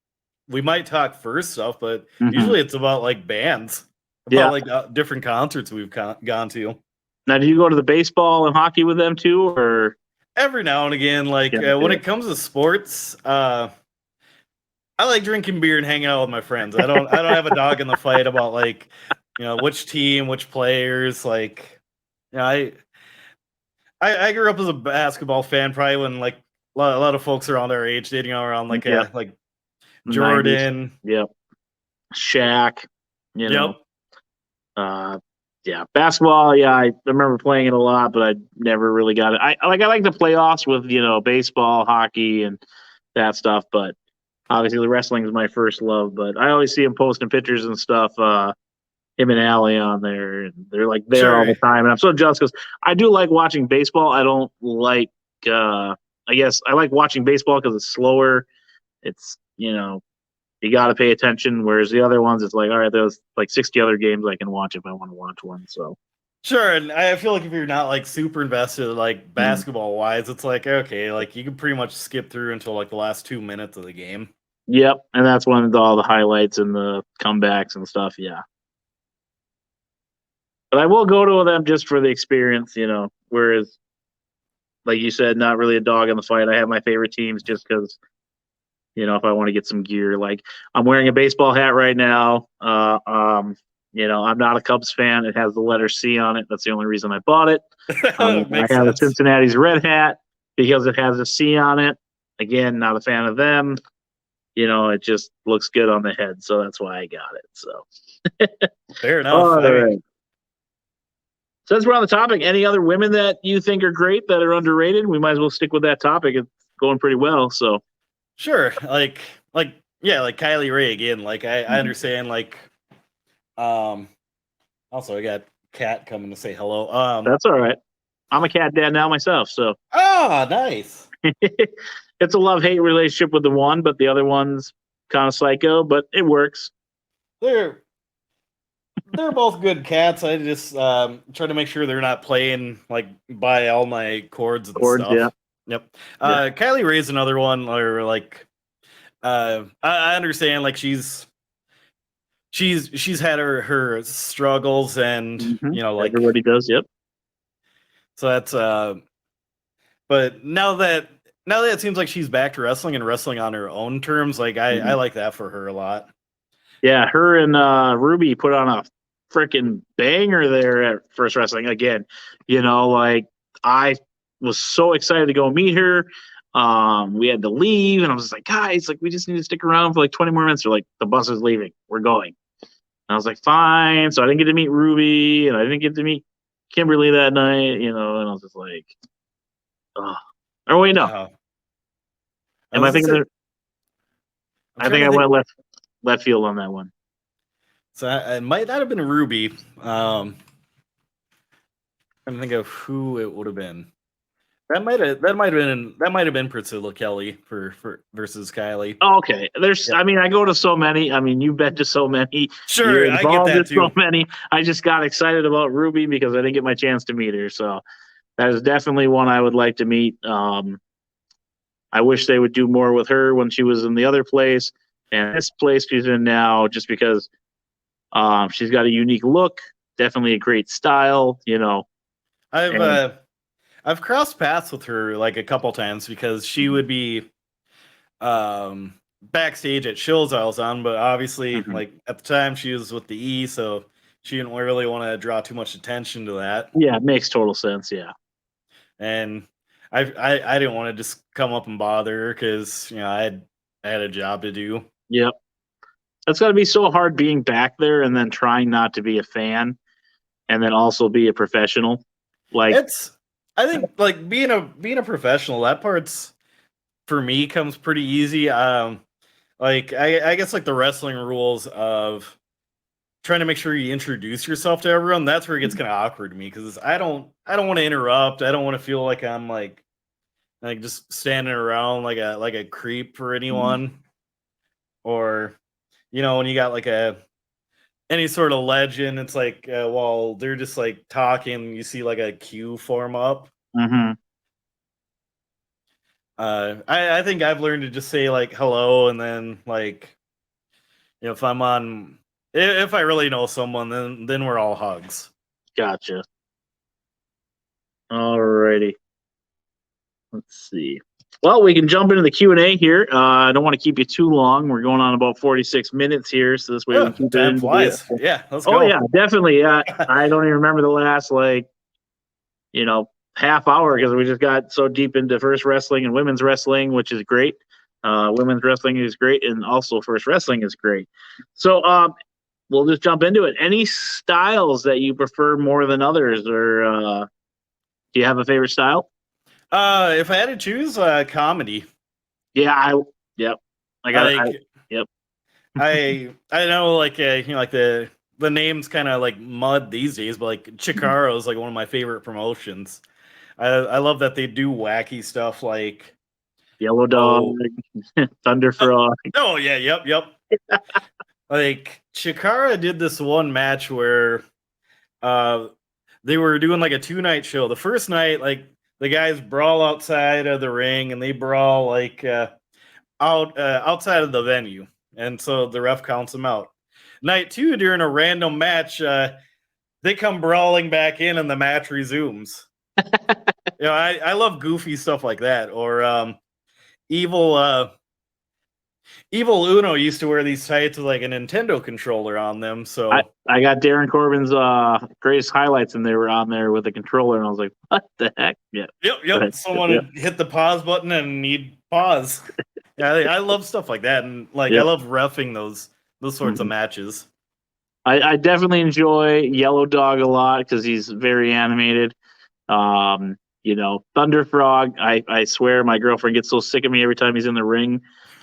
we might talk first stuff, but usually it's about like bands, about like different concerts we've gone to. Now, do you go to the baseball and hockey with them too, or every now and again? Like when it comes to sports, I like drinking beer and hanging out with my friends. I don't have a dog in the fight about like which team, which players. Like I grew up as a basketball fan, probably when like a lot of folks around our age dating around like like Jordan. 90s. Yep. Shaq. Basketball. Yeah, I remember playing it a lot, but I never really got it. I like the playoffs with baseball, hockey, and that stuff. But obviously, the wrestling is my first love. But I always see him posting pictures and stuff. Him and Allie on there, and they're like there all the time. And I'm so jealous because I do like watching baseball. I don't like. I guess I like watching baseball because it's slower. It's you got to pay attention. Whereas the other ones, it's like, all right, there's like 60 other games I can watch if I want to watch one. So sure, and I feel like if you're not like super invested, like basketball wise, it's like okay, like you can pretty much skip through until like the last 2 minutes of the game. Yep, and that's when all the highlights and the comebacks and stuff. Yeah, but I will go to them just for the experience, Whereas, like you said, not really a dog in the fight. I have my favorite teams just because. If I want to get some gear, like I'm wearing a baseball hat right now. I'm not a Cubs fan. It has the letter C on it. That's the only reason I bought it. I have a Cincinnati's red hat because it has a C on it. Again, not a fan of them. it just looks good on the head, so that's why I got it. So Fair enough. all right. Since we're on the topic, any other women that you think are great that are underrated? We might as well stick with that topic. It's going pretty well. So sure, like Kylie Ray again. Like I understand. Like, also I got Kat coming to say hello. That's all right. I'm a cat dad now myself, so nice. it's a love-hate relationship with the one, but the other one's kind of psycho, but it works. They're both good cats. I just try to make sure they're not playing like by all my chords and stuff. Yeah. Yep. Kylie Ray's another one, or like I understand like she's had her struggles, and like everybody does. Yep. So that's but now that it seems like she's back to wrestling and wrestling on her own terms, like I like that for her a lot. Yeah, her and Ruby put on a freaking banger there at First Wrestling again. Like I was so excited to go meet her. We had to leave, and I was just like, guys, like we just need to stick around for like 20 more minutes. They're like, the bus is leaving, we're going. And I was like, fine. So I didn't get to meet Ruby, and I didn't get to meet Kimberly that night, and I was just like, oh. Or wait, no. Am I thinking I think I went left field on that one. So it might not have been Ruby. I'm trying to think of who it would have been. That might have been Priscilla Kelly for versus Kylie. Oh, okay. There's I mean, I go to so many. I mean, you've been to so many. Sure, I get that too. So many. I just got excited about Ruby because I didn't get my chance to meet her. So that is definitely one I would like to meet. I wish they would do more with her when she was in the other place and this place she's in now, just because she's got a unique look, definitely a great style. I've crossed paths with her like a couple times because she would be backstage at shows I was on, but obviously like at the time she was with the E, so she didn't really want to draw too much attention to that. Yeah, it makes total sense. Yeah, and I didn't want to just come up and bother her because I had a job to do. Yep, that's got to be so hard being back there and then trying not to be a fan, and then also be a professional. Like I think like being a professional, that part's for me comes pretty easy. Like I guess like the wrestling rules of trying to make sure you introduce yourself to everyone, that's where it gets kind of awkward to me because I don't want to interrupt. I don't want to feel like I'm like just standing around like a creep for anyone. Or when you got like any sort of legend, it's like while they're just like talking, you see like a queue form up. I think I've learned to just say like hello, and then like if I really know someone, then we're all hugs. Gotcha. Alrighty. Let's see. Well, we can jump into the Q&A here. I don't want to keep you too long. We're going on about 46 minutes here, so this way we can keep time flies. Yeah, let's go. Oh yeah, definitely. I don't even remember the last half hour because we just got so deep into First Wrestling and women's wrestling, which is great. Women's wrestling is great, and also First Wrestling is great. So we'll just jump into it. Any styles that you prefer more than others, or do you have a favorite style? If I had to choose, comedy. Yeah, yep. I know, like like the name's kind of like mud these days, but like Chikara is like one of my favorite promotions. I love that they do wacky stuff like Yellow Dog, Thunder Frog. Oh yeah, yep. Like Chikara did this one match where they were doing like a 2-night show. The first night, like the guys brawl outside of the ring, and they brawl like outside of the venue, and so the ref counts them out. Night 2, during a random match, they come brawling back in, and the match resumes. I love goofy stuff like that. Or Evil Uno used to wear these tights with like a Nintendo controller on them. So I got Darren Corbin's greatest highlights, and they were on there with a controller, and I was like, "What the heck?" Yeah. Yep. Someone hit the pause button and need pause. Yeah, I love stuff like that, and like I love reffing those sorts of matches. I definitely enjoy Yellow Dog a lot because he's very animated. Thunder Frog, I swear my girlfriend gets so sick of me every time he's in the ring.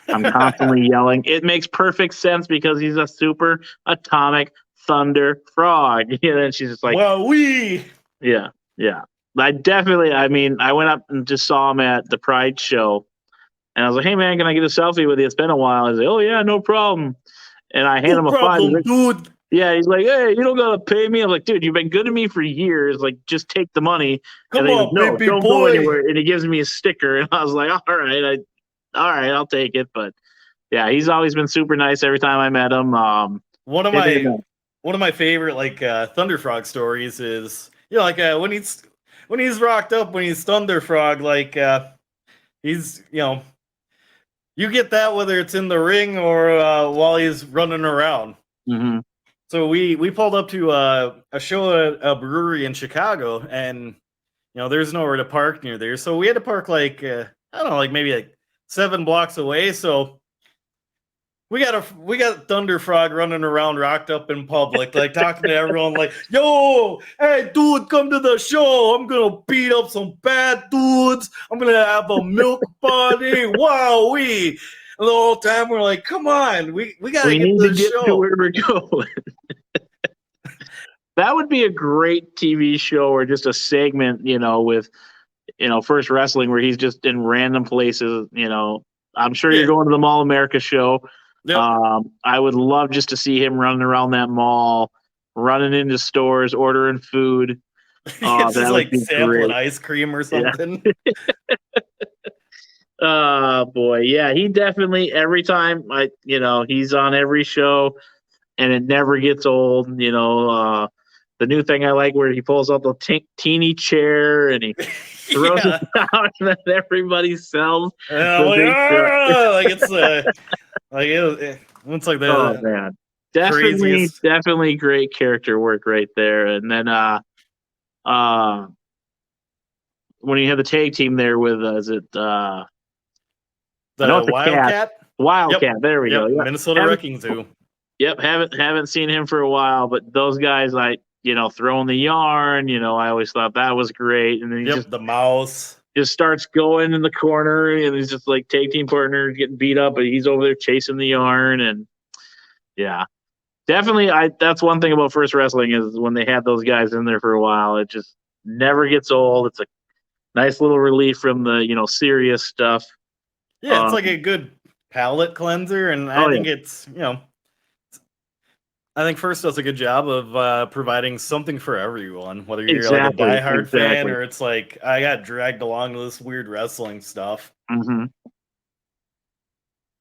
I'm constantly yelling. It makes perfect sense because he's a super atomic thunder frog. And she's just like, "Wow, we." Yeah. I went up and just saw him at the Pride show, and I was like, "Hey man, can I get a selfie with you? It's been a while." He's like, "Oh yeah, no problem." And I hand him a problem, $5. dude. Yeah, he's like, "Hey, you don't gotta pay me." I'm like, "Dude, you've been good to me for years. Like, just take the money." Come and on, goes, "No, baby don't boy. go anywhere." And he gives me a sticker, and I was like, "All right, I'll take it." But yeah, he's always been super nice every time I met him. One of my favorite like Thunder Frog stories is when he's rocked up, when he's Thunder Frog, like he's you get that whether it's in the ring or while he's running around. Mm-hmm. So we pulled up to a show at a brewery in Chicago, and there's nowhere to park near there, so we had to park like I don't know, like maybe like 7 blocks away. So we got Thunder Frog running around, rocked up in public, like talking to everyone, like, "Yo, hey, dude, come to the show. I'm gonna beat up some bad dudes. I'm gonna have a milk party. Wow, we." And the whole time we're like, "Come on, we gotta get to the show to where we're going." That would be a great TV show or just a segment, with First Wrestling, where he's just in random places. I'm sure you're going to the Mall America show. Yep. I would love just to see him running around that mall, running into stores, ordering food. It's just like sampling ice cream or something. Boy, yeah, he definitely, every time he's on every show, and it never gets old. The new thing I like where he pulls out the teeny chair and he throws it out, and then everybody sells. Like it's it's like that. Oh man, definitely great character work right there. And then when you have the tag team there with the Wildcat? Wildcat, yep. There we go. Yep. Minnesota Wrecking Zoo. Yep, haven't seen him for a while, but those guys, throwing the yarn, I always thought that was great. And then the mouse just starts going in the corner, and he's just like tag team partner getting beat up, but he's over there chasing the yarn. And yeah, definitely, that's one thing about First Wrestling is when they had those guys in there for a while, it just never gets old. It's a nice little relief from the serious stuff. Yeah, it's like a good palate cleanser, and I think it's I think First does a good job of providing something for everyone, whether you're like a diehard fan or it's like I got dragged along to this weird wrestling stuff. Mm-hmm.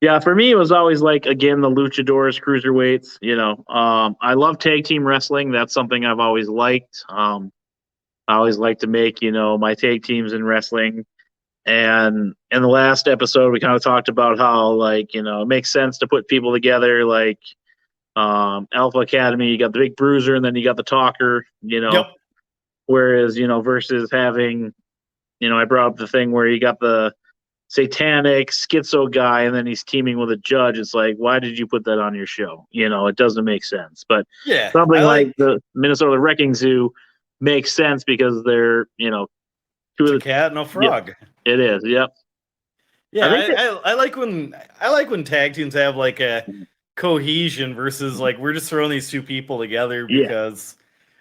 Yeah, for me, it was always like, again, the luchadors, cruiserweights. I love tag team wrestling. That's something I've always liked. I always like to make my tag teams in wrestling. And in the last episode, we kind of talked about how it makes sense to put people together like. Alpha Academy, you got the Big Bruiser, and then you got the Talker, Yep. Whereas, versus having, I brought up the thing where you got the satanic schizo guy, and then he's teaming with a judge. It's like, why did you put that on your show? It doesn't make sense. But something like the Minnesota Wrecking Zoo makes sense because they're, two of the cat and a frog. Yep, it is. Yep. Yeah, I like when tag teams have like a cohesion versus like we're just throwing these two people together because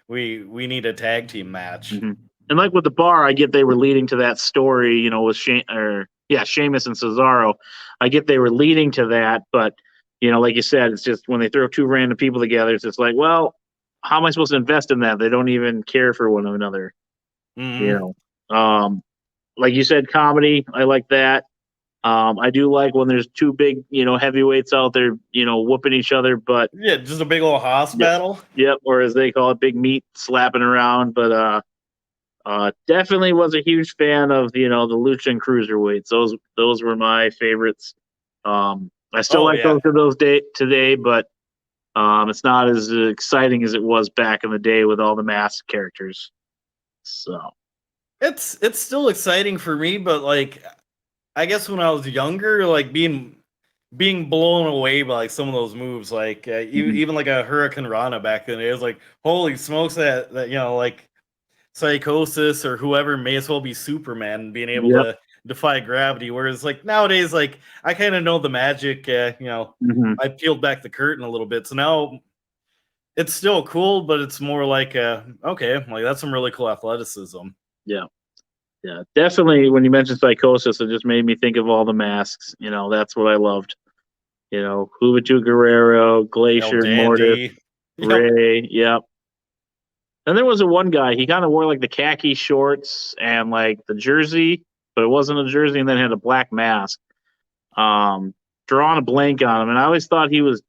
we need a tag team match. Mm-hmm. And like with the bar, I get they were leading to that story, with Sheamus and Cesaro. I get they were leading to that, but like you said, it's just when they throw two random people together, it's just like, well, how am I supposed to invest in that? They don't even care for one another. Mm-hmm. Like you said, comedy. I like that. I do like when there's two big, heavyweights out there, whooping each other, but just a big old hoss battle. Yep. Or as they call it, big meat slapping around. But definitely was a huge fan of, the Lucha and Cruiserweights. Those were my favorites. I still like those today, but it's not as exciting as it was back in the day with all the masked characters. So it's still exciting for me, but like I guess when I was younger, like being blown away by like some of those moves, like even like a Hurricane Rana back then, it was like, holy smokes, that like Psychosis or whoever may as well be Superman being able Yep. to defy gravity. Whereas like nowadays, like I kind of know the magic. I peeled back the curtain a little bit, so now it's still cool, but it's more like okay, like that's some really cool athleticism. Yeah. Yeah, definitely. When you mentioned Psychosis, it just made me think of all the masks. That's what I loved. Wcw Guerrero, El Glacier, Mortis, Dandy. Ray. Yep. And there was one guy. He kind of wore like the khaki shorts and like the jersey, but it wasn't a jersey, and then had a black mask. Drawing a blank on him, and I always thought he was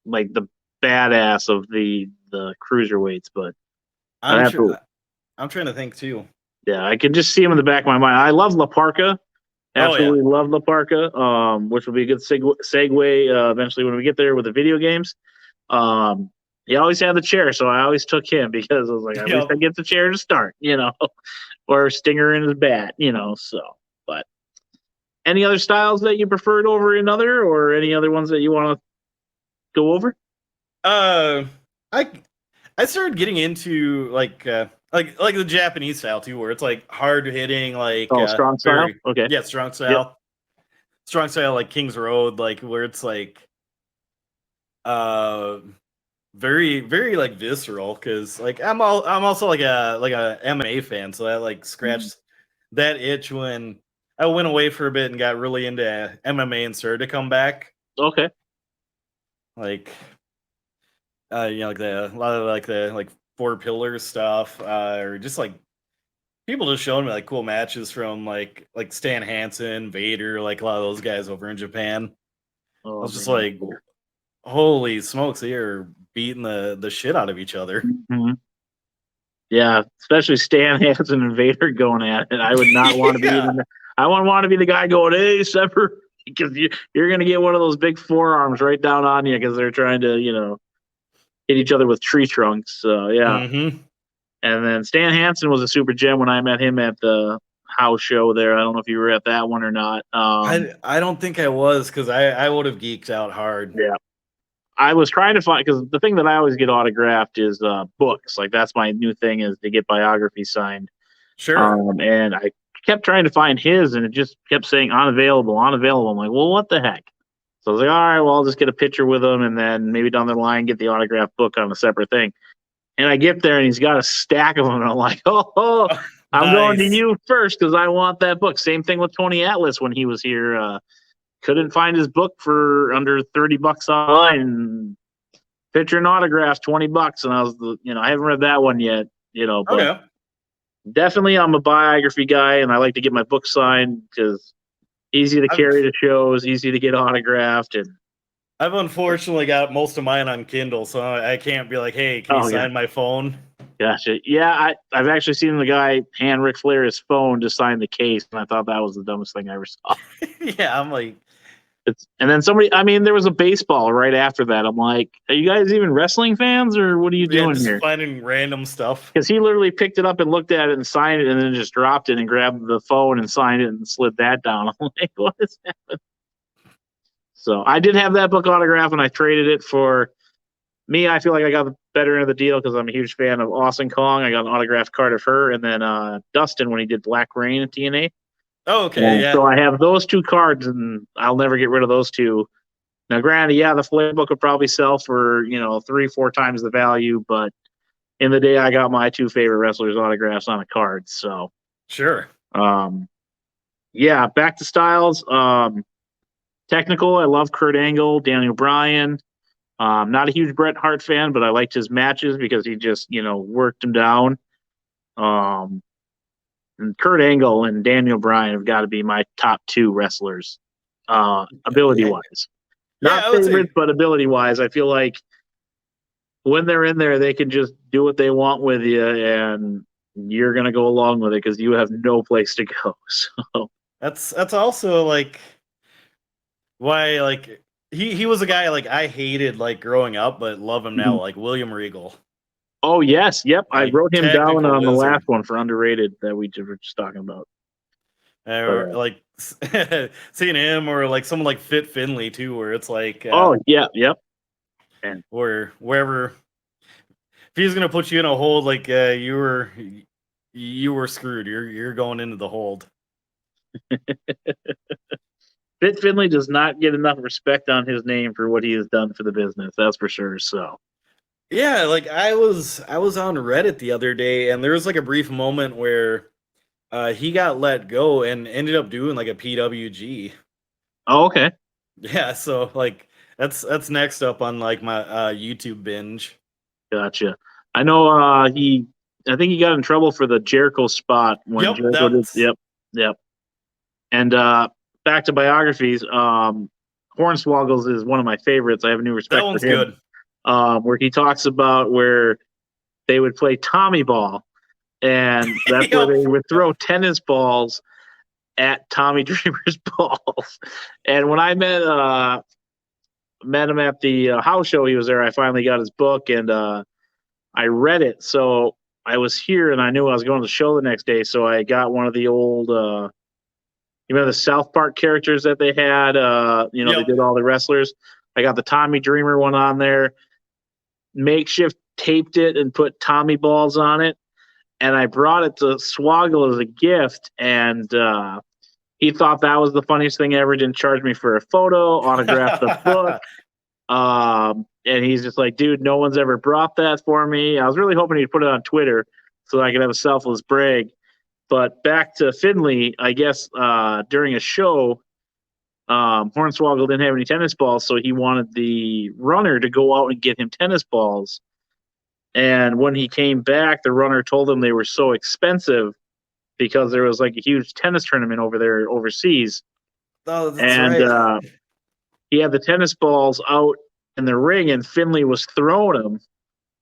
like the badass of the cruiserweights, but I'm trying to think too. Yeah, I can just see him in the back of my mind. I love La Parka. Absolutely love La Parka, which will be a good segue eventually when we get there with the video games. He always had the chair, so I always took him because I was like, at least I get the chair to start, or Stinger in his bat, so. But any other styles that you preferred over another, or any other ones that you want to go over? I started getting into like the Japanese style too, where it's like hard hitting, like strong style. Okay, yeah, strong style. Yep. Strong style, like King's Road, like where it's like very very like visceral, because like I'm also like a MMA fan, so that like scratched that itch when I went away for a bit and got really into MMA and started to come back. Okay, like like a lot of like the like Four Pillars stuff, or just like people just showing me like cool matches from like Stan Hansen, Vader, like a lot of those guys over in Japan. I was just like, holy smokes, they are beating the shit out of each other. Mm-hmm. Yeah, especially Stan Hansen and Vader going at it. I would not want to be I wouldn't want to be the guy going, hey, Sepper, because you're going to get one of those big forearms right down on you because they're trying to, hit each other with tree trunks. So, yeah. Mm-hmm. And then Stan Hansen was a super gem when I met him at the house show there. I don't know if you were at that one or not. I don't think I was, because I would have geeked out hard. Yeah. I was trying to find, because the thing that I always get autographed is books. Like, that's my new thing, is to get biographies signed. Sure. And I kept trying to find his, and it just kept saying unavailable. I'm like, well, what the heck? So I was like, all right, well, I'll just get a picture with him, and then maybe down the line get the autographed book on a separate thing. And I get there, and he's got a stack of them, and I'm like, I'm going to you first because I want that book. Same thing with Tony Atlas when he was here. Couldn't find his book for under $30 online. Picture and autograph, $20, and I was, I haven't read that one yet. But definitely I'm a biography guy, and I like to get my book signed because easy to carry to shows, easy to get autographed, and I've unfortunately got most of mine on Kindle, so I can't be like, hey, can you sign my phone? Gotcha. Yeah, I've actually seen the guy hand Ric Flair his phone to sign the case, and I thought that was the dumbest thing I ever saw. Yeah, I'm like... And then there was a baseball right after that. I'm like, are you guys even wrestling fans, or what are you doing just here? Finding random stuff. Because he literally picked it up and looked at it and signed it, and then just dropped it and grabbed the phone and signed it and slid that down. I'm like, what is happening? So I did have that book autograph, and I traded it for me. I feel like I got the better end of the deal because I'm a huge fan of Awesome Kong. I got an autographed card of her, and then Dustin when he did Black Rain at TNA. Oh, okay, yeah. So I have those two cards, and I'll never get rid of those two. Now, granted, the Flair book would probably sell for 3-4 times the value, but in the day, I got my two favorite wrestlers' autographs on a card. So sure. Back to styles. Technical, I love Kurt Angle, Daniel Bryan. Not a huge Bret Hart fan, but I liked his matches because he just worked him down. And Kurt Angle and Daniel Bryan have got to be my top two wrestlers, ability-wise. Not favorites, but ability-wise. I feel like when they're in there, they can just do what they want with you, and you're going to go along with it because you have no place to go. So that's also like why like he was a guy like I hated like growing up, but love him now, like William Regal. Oh, yes. Yep. Like, I wrote him down on the wizard. last one for underrated that we were just talking about. or like seeing him, or like someone like Fit Finley too, where it's like, oh yeah, yep. And or wherever, if he's gonna put you in a hold, like you were screwed. You're going into the hold. Fit Finley does not get enough respect on his name for what he has done for the business. That's for sure. So Yeah, like I was on Reddit the other day, and there was like a brief moment where he got let go and ended up doing like a PWG. oh, okay. Yeah, so like that's next up on like my YouTube binge. Gotcha. I know I think he got in trouble for the Jericho spot when Yep, Jericho did. that's Yep. And back to biographies, Hornswoggles is one of my favorites. I have a new respect that one's for him. good. Where he talks about where they would play Tommy Ball, and that's where they would throw tennis balls at Tommy Dreamer's balls. And when I met him at the house show, he was there. I finally got his book, and I read it. So I was here, and I knew I was going to the show the next day. So I got one of the old, you remember the South Park characters that they had? They did all the wrestlers. I got the Tommy Dreamer one on there. Makeshift taped it and put Tommy balls on it, and I brought it to Swoggle as a gift, and he thought that was the funniest thing ever. Didn't charge me for a photo, autographed the book. And he's just like, dude, no one's ever brought that for me. I was really hoping he'd put it on Twitter so I could have a selfless brag. But back to Finley, I guess during a show, Hornswoggle didn't have any tennis balls, so he wanted the runner to go out and get him tennis balls. And when he came back, the runner told him they were so expensive because there was like a huge tennis tournament over there overseas. Oh, that's right. He had the tennis balls out in the ring, and Finley was throwing them.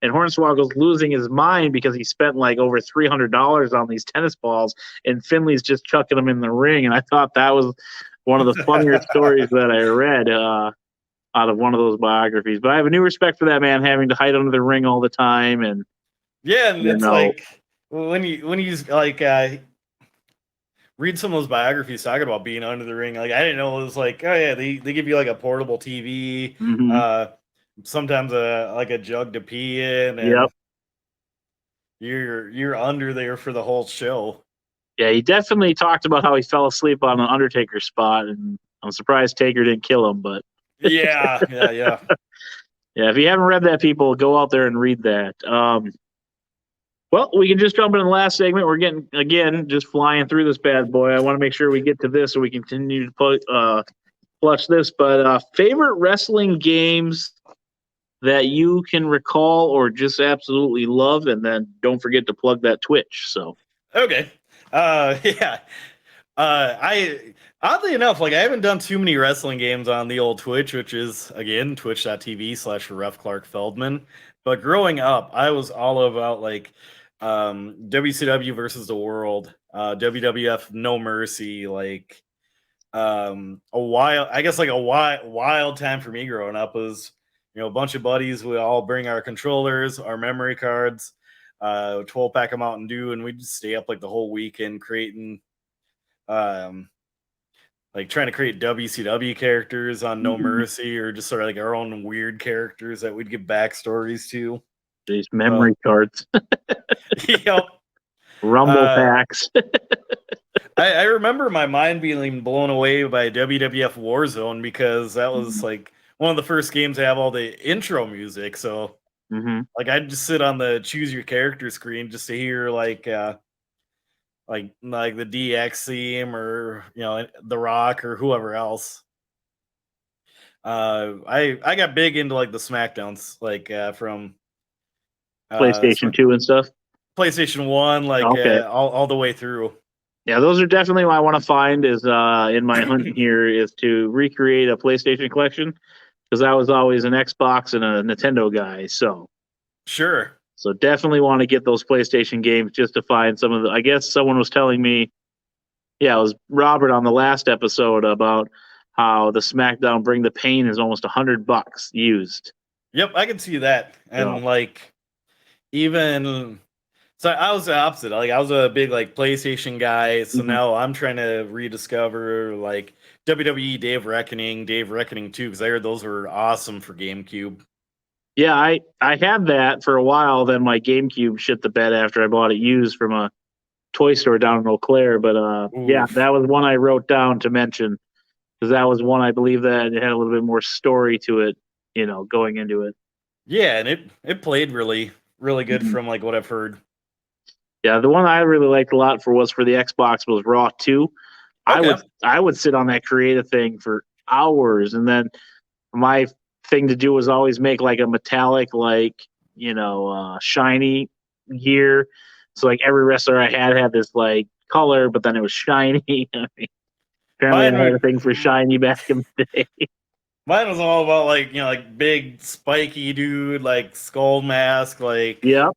And Hornswoggle's losing his mind because he spent like over $300 on these tennis balls, and Finley's just chucking them in the ring. And I thought that was one of the funnier stories that I read out of one of those biographies. But I have a new respect for that man having to hide under the ring all the time. And yeah, and it's like when you like read some of those biographies talking about being under the ring, like I didn't know it was like, oh yeah, they give you like a portable TV, sometimes a jug to pee in, and you're under there for the whole show. Yeah, he definitely talked about how he fell asleep on an Undertaker spot, and I'm surprised Taker didn't kill him. But yeah. Yeah, if you haven't read that, people, go out there and read that. Well, we can just jump into the last segment. We're getting, again, just flying through this bad boy. I want to make sure we get to this so we continue to flush this. But favorite wrestling games that you can recall or just absolutely love, and then don't forget to plug that Twitch. So okay. Yeah. I oddly enough, like I haven't done too many wrestling games on the old Twitch, which is again twitch.tv/RefClarkFeldman. But growing up, I was all about like WCW versus the World, WWF No Mercy, like a wild time for me growing up was, a bunch of buddies. We all bring our controllers, our memory cards, 12-pack of Mountain Dew, and we'd just stay up like the whole weekend creating like trying to create WCW characters on No Mercy, or just sort of like our own weird characters that we'd give backstories to. These memory cards. Yep. Rumble packs. I remember my mind being blown away by WWF Warzone because that was like one of the first games to have all the intro music. So like I'd just sit on the choose your character screen just to hear like the DX theme, or The Rock or whoever else. I got big into like the SmackDowns, like from PlayStation 2 and stuff. PlayStation 1, like all the way through. Yeah, those are definitely what I want to find is in my hunt here is to recreate a PlayStation collection, because I was always an Xbox and a Nintendo guy. So sure. So definitely want to get those PlayStation games just to find some of the. I guess someone was telling me, it was Robert on the last episode, about how the SmackDown Bring the Pain is almost $100 used. Yep, I can see that, and like even So I was the opposite. Like I was a big like PlayStation guy. So Mhm. now I'm trying to rediscover like WWE Dave Reckoning 2, because I heard those were awesome for GameCube. Yeah, I had that for a while. Then my GameCube shit the bed after I bought it used from a toy store down in Eau Claire. But yeah, Oof. that was one I wrote down to mention because that was one I believe that it had a little bit more story to it, going into it. Yeah, and it played really really good Mhm. from like what I've heard. Yeah, the one I really liked a lot for the Xbox was Raw 2. I Okay. would I would sit on that creative thing for hours, and then my thing to do was always make like a metallic, like shiny gear. So like every wrestler I had this like color, but then it was shiny. I mean, apparently, Mine I had a were thing for shiny back in the day. mine was all about like like big spiky dude like skull mask like Yeah,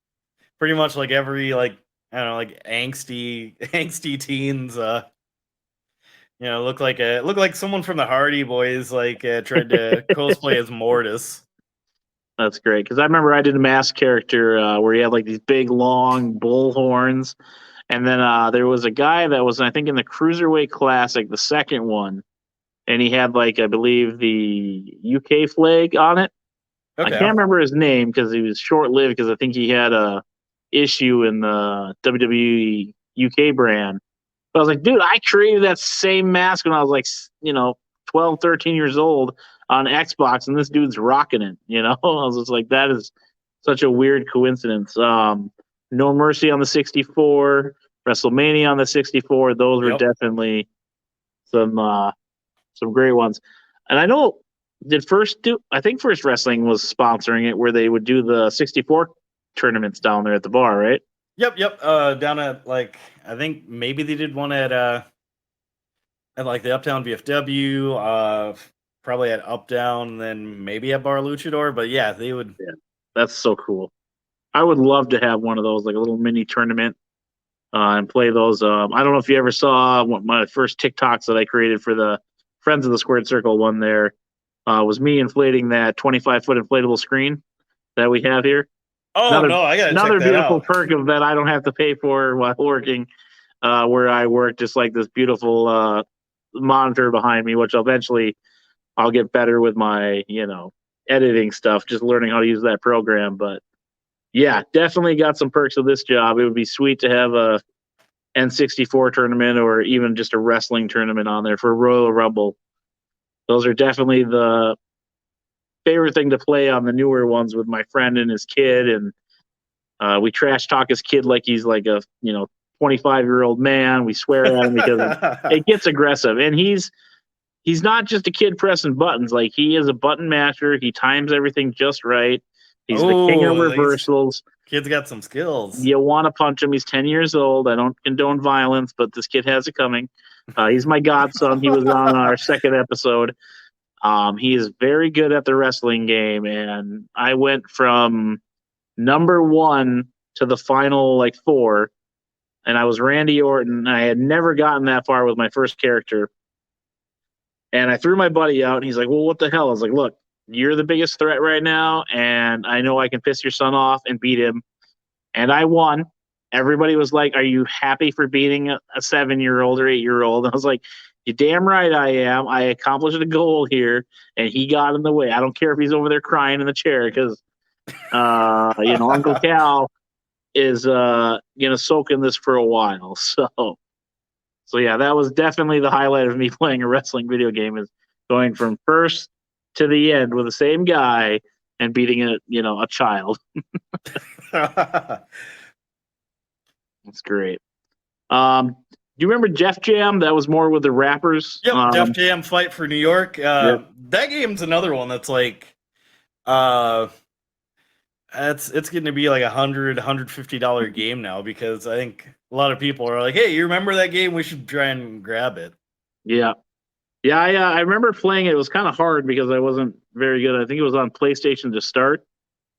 pretty much like every like I don't know like angsty angsty teens look like someone from the Hardy Boys like tried to cosplay as Mortis. that's great because I remember I did a mask character where he had like these big long bull horns, and then there was a guy that was I think in the Cruiserweight Classic, the second one, and he had like I believe the UK flag on it. I Okay. can't remember his name because he was short lived because I think he had a issue in the WWE UK brand. But I was like, dude, I created that same mask when I was like, 12, 13 years old on Xbox, and this dude's rocking it. I was just like, that is such a weird coincidence. No Mercy on the 64, WrestleMania on the 64. Those were Yep. definitely some great ones. And I know I think First Wrestling was sponsoring it where they would do the 64 tournaments down there at the bar, right? Yep. Down at like I think maybe they did one at like the Uptown VFW, probably at Uptown, and then maybe at Bar Luchador. But yeah, they would. Yeah. That's so cool. I would love to have one of those, like a little mini tournament, and play those. I don't know if you ever saw my first TikToks that I created for the Friends of the Squared Circle one there was me inflating that 25-foot inflatable screen that we have here. Oh Another no, I gotta check another that beautiful out. perk of that I don't have to pay for while working where I work, just like this beautiful monitor behind me, which eventually I'll get better with my, editing stuff, just learning how to use that program. But yeah, definitely got some perks of this job. It would be sweet to have a N64 tournament or even just a wrestling tournament on there for Royal Rumble. Those are definitely the favorite thing to play on the newer ones with my friend and his kid. And we trash talk his kid like he's like a 25-year-old man. We swear at him because it gets aggressive, and he's not just a kid pressing buttons. Like he is a button masher. He times everything just right. He's the king of Oh, these reversals. kids got some skills. You want to punch him. He's 10 years old. I don't condone violence, but this kid has it coming. He's my godson. He was on our second episode. He is very good at the wrestling game, and I went from number one to the final like four, and I was Randy Orton. I had never gotten that far with my first character, and I threw my buddy out, and he's like, "Well, what the hell?" I was like, "Look, you're the biggest threat right now, and I know I can piss your son off and beat him." And I won. Everybody was like, "Are you happy for beating a 7-year-old or 8-year-old?" And I was like, "You damn right I am. I accomplished a goal here, and he got in the way. I don't care if he's over there crying in the chair because, Uncle Cal is gonna soak in this for a while." So yeah, that was definitely the highlight of me playing a wrestling video game is going from first to the end with the same guy and beating a child. That's great. Do you remember Jeff Jam? That was more with the rappers. Yep, Def Jam Fight for New York. Yep. That game's another one that's like, it's going to be like $150 game now because I think a lot of people are like, "Hey, you remember that game? We should try and grab it." Yeah. Yeah, I remember playing it. It was kind of hard because I wasn't very good. I think it was on PlayStation to start,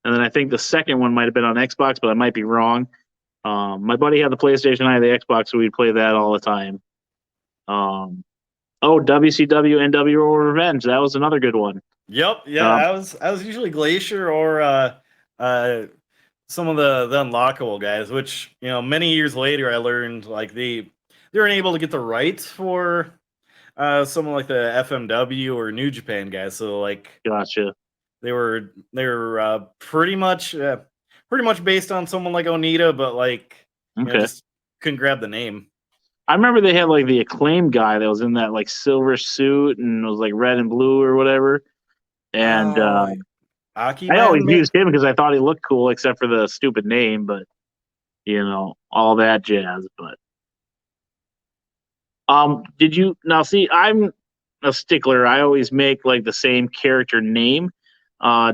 and then I think the second one might have been on Xbox, but I might be wrong. My buddy had the PlayStation, I had the Xbox, so we'd play that all the time. WCW Nwo Revenge. That was another good one. Yep, yeah, I was usually Glacier or some of the unlockable guys, which many years later I learned like they weren't able to get the rights for someone like the FMW or New Japan guys. So like Gotcha. they were pretty much based on someone like Onita, but like Okay. just couldn't grab the name. I remember they had like the Acclaim guy that was in that like silver suit and was like red and blue or whatever. And Aki I Man, always maybe? used him because I thought he looked cool, except for the stupid name, but all that jazz. But did you now see? I'm a stickler. I always make like the same character name.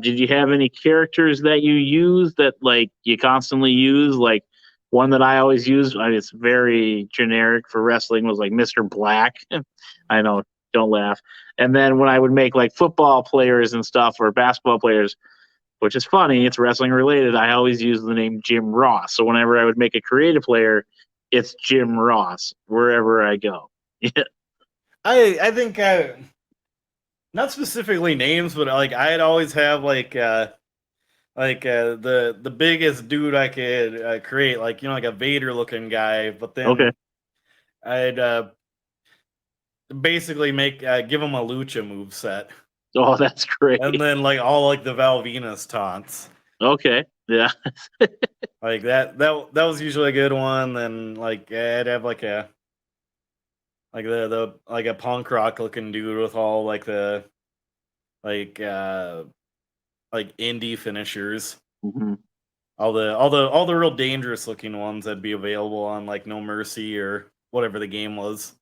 Did you have any characters that you use that like you constantly use? Like one that I always use, it's very generic for wrestling, was like Mr. Black. I know, don't laugh. And then when I would make like football players and stuff or basketball players, which is funny, it's wrestling related, I always use the name Jim Ross. So whenever I would make a creative player, it's Jim Ross wherever I go. I think not specifically names, but like I'd always have like the biggest dude I could create, like like a Vader looking guy, but then Okay. I'd basically make give him a lucha move set. Oh, that's great. And then like all like the Val Venus taunts. Okay. Yeah. Like that was usually a good one. Then like I'd have like a a punk rock looking dude with all like the like indie finishers. Mm-hmm. All the real dangerous looking ones that'd be available on like No Mercy or whatever the game was.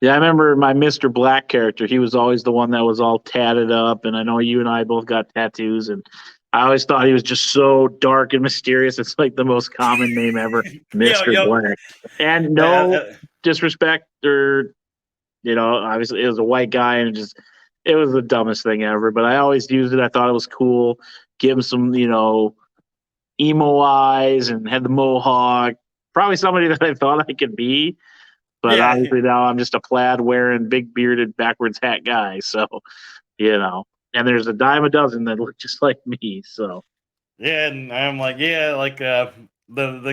Yeah, I remember my Mr. Black character. He was always the one that was all tatted up, and I know you and I both got tattoos, and I always thought he was just so dark and mysterious. It's like the most common name ever, Mr. Black. And no disrespect or, obviously it was a white guy, and it was the dumbest thing ever, but I always used it. I thought it was cool. Give him some, emo eyes and had the mohawk. Probably somebody that I thought I could be. But obviously now I'm just a plaid wearing, big bearded, backwards hat guy. So, and there's a dime a dozen that look just like me. So, yeah, and I'm like, the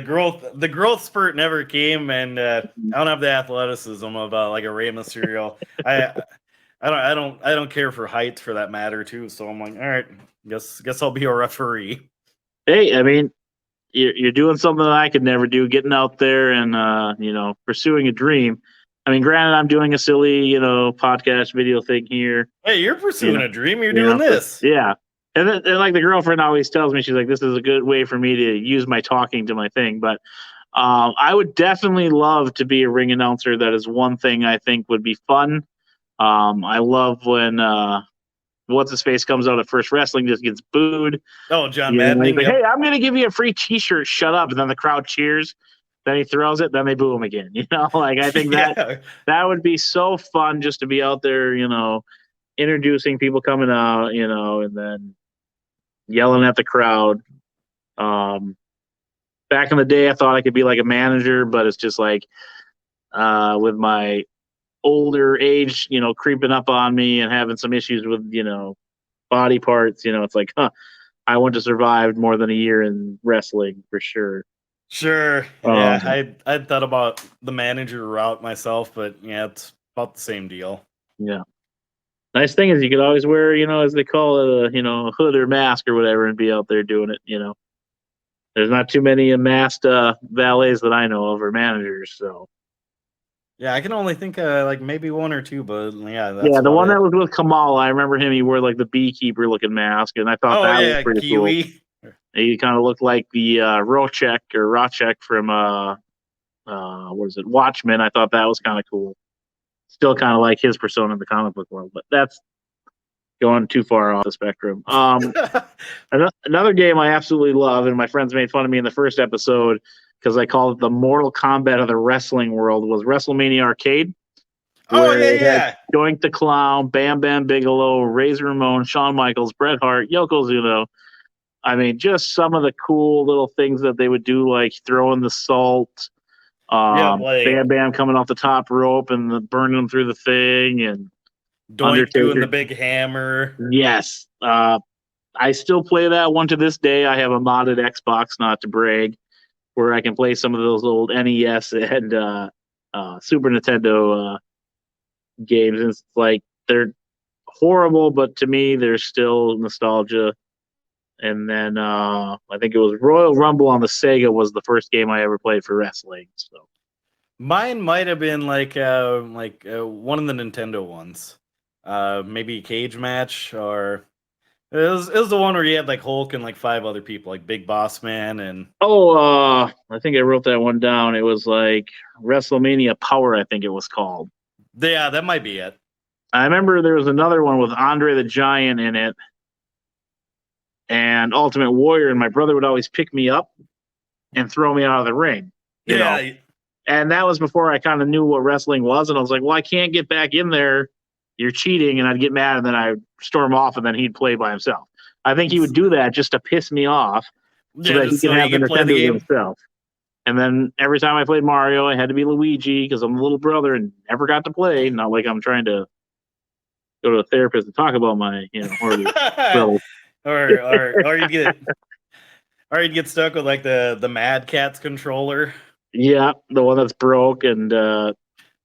growth spurt never came, and I don't have the athleticism of like a Rey Mysterio. I don't care for height for that matter too. So I'm like, all right, guess I'll be a referee. Hey, I mean, you're doing something that I could never do, getting out there and, pursuing a dream. I mean, granted, I'm doing a silly, podcast video thing here. Hey, you're pursuing a dream. You're doing this. Yeah. And like the girlfriend always tells me, she's like, this is a good way for me to use my talking to my thing. But I would definitely love to be a ring announcer. That is one thing I think would be fun. I love when what's his face comes out at First Wrestling, just gets booed. Oh, John Madden. Like, hey, I'm gonna give you a free T-shirt. Shut up! And then the crowd cheers. Then he throws it. Then they boo him again. Like I think that would be so fun just to be out there. Introducing people coming out. And then yelling at the crowd. Back in the day, I thought I could be like a manager, but it's just like with my older age, creeping up on me and having some issues with, body parts, it's like, I wouldn't have survived more than a year in wrestling for sure. Sure. Yeah. I thought about the manager route myself, but yeah, it's about the same deal. Yeah. Nice thing is you could always wear, as they call it, a hood or mask or whatever and be out there doing it, There's not too many masked valets that I know of or managers, so. Yeah, I can only think of like maybe one or two, but yeah. That's the one that was with Kamal, I remember him. He wore like the beekeeper looking mask, and I thought that was pretty Kiwi. Cool. He kind of looked like the Rocek from what is it, Watchmen. I thought that was kind of cool. Still kind of like his persona in the comic book world, but that's going too far off the spectrum. Another game I absolutely love, and my friends made fun of me in the first episode because I called it the Mortal Kombat of the wrestling world, was Wrestlemania Arcade. Oh, yeah. Doink the Clown, Bam Bam Bigelow, Razor Ramon, Shawn Michaels, Bret Hart, Yokozuna. I mean, just some of the cool little things that they would do, like throwing the salt, Bam Bam coming off the top rope and burning them through the thing, and Doink doing the big hammer. Yes. I still play that one to this day. I have a modded Xbox, not to brag, where I can play some of those old NES and Super Nintendo games. And it's like they're horrible, but to me, they're still nostalgia. And then I think it was Royal Rumble on the Sega was the first game I ever played for wrestling. So Mine might have been like one of the Nintendo ones, maybe Cage Match, or it was the one where you had like Hulk and like 5 other people, like Big Boss Man and. I think I wrote that one down. It was like Wrestlemania Power, I think it was called. Yeah, that might be it. I remember there was another one with Andre the Giant in it and Ultimate Warrior, and my brother would always pick me up and throw me out of the ring. You know? And that was before I kind of knew what wrestling was, and I was like, well, I can't get back in there. You're cheating, and I'd get mad, and then I'd storm off, and then he'd play by himself. I think he would do that just to piss me off so that he can have the Nintendo himself. And then every time I played Mario, I had to be Luigi because I'm a little brother and never got to play. Not like I'm trying to go to a therapist to talk about my, or you'd get stuck with like the Mad Catz controller. Yeah, the one that's broke and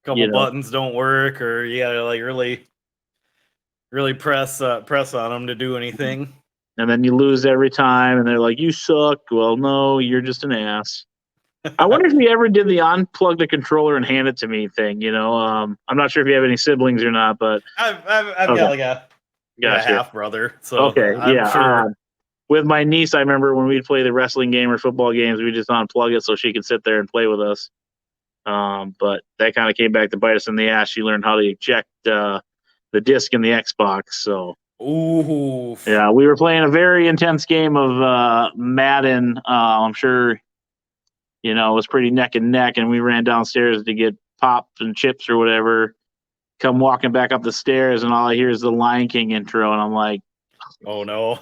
couple buttons don't work, or you gotta like really press on them to do anything. And then you lose every time, and they're like, "You suck." Well, no, you're just an ass. I wonder if you ever did the unplug the controller and hand it to me thing. I'm not sure if you have any siblings or not, but I've got like a half brother. So okay, I'm sure. With my niece, I remember when we'd play the wrestling game or football games, we just unplug it so she could sit there and play with us. But that kind of came back to bite us in the ass. She learned how to eject the disc in the Xbox. So, ooh, yeah, we were playing a very intense game of Madden. I'm sure, it was pretty neck and neck, and we ran downstairs to get pops and chips or whatever. Come walking back up the stairs, and all I hear is the Lion King intro, and I'm like, oh no.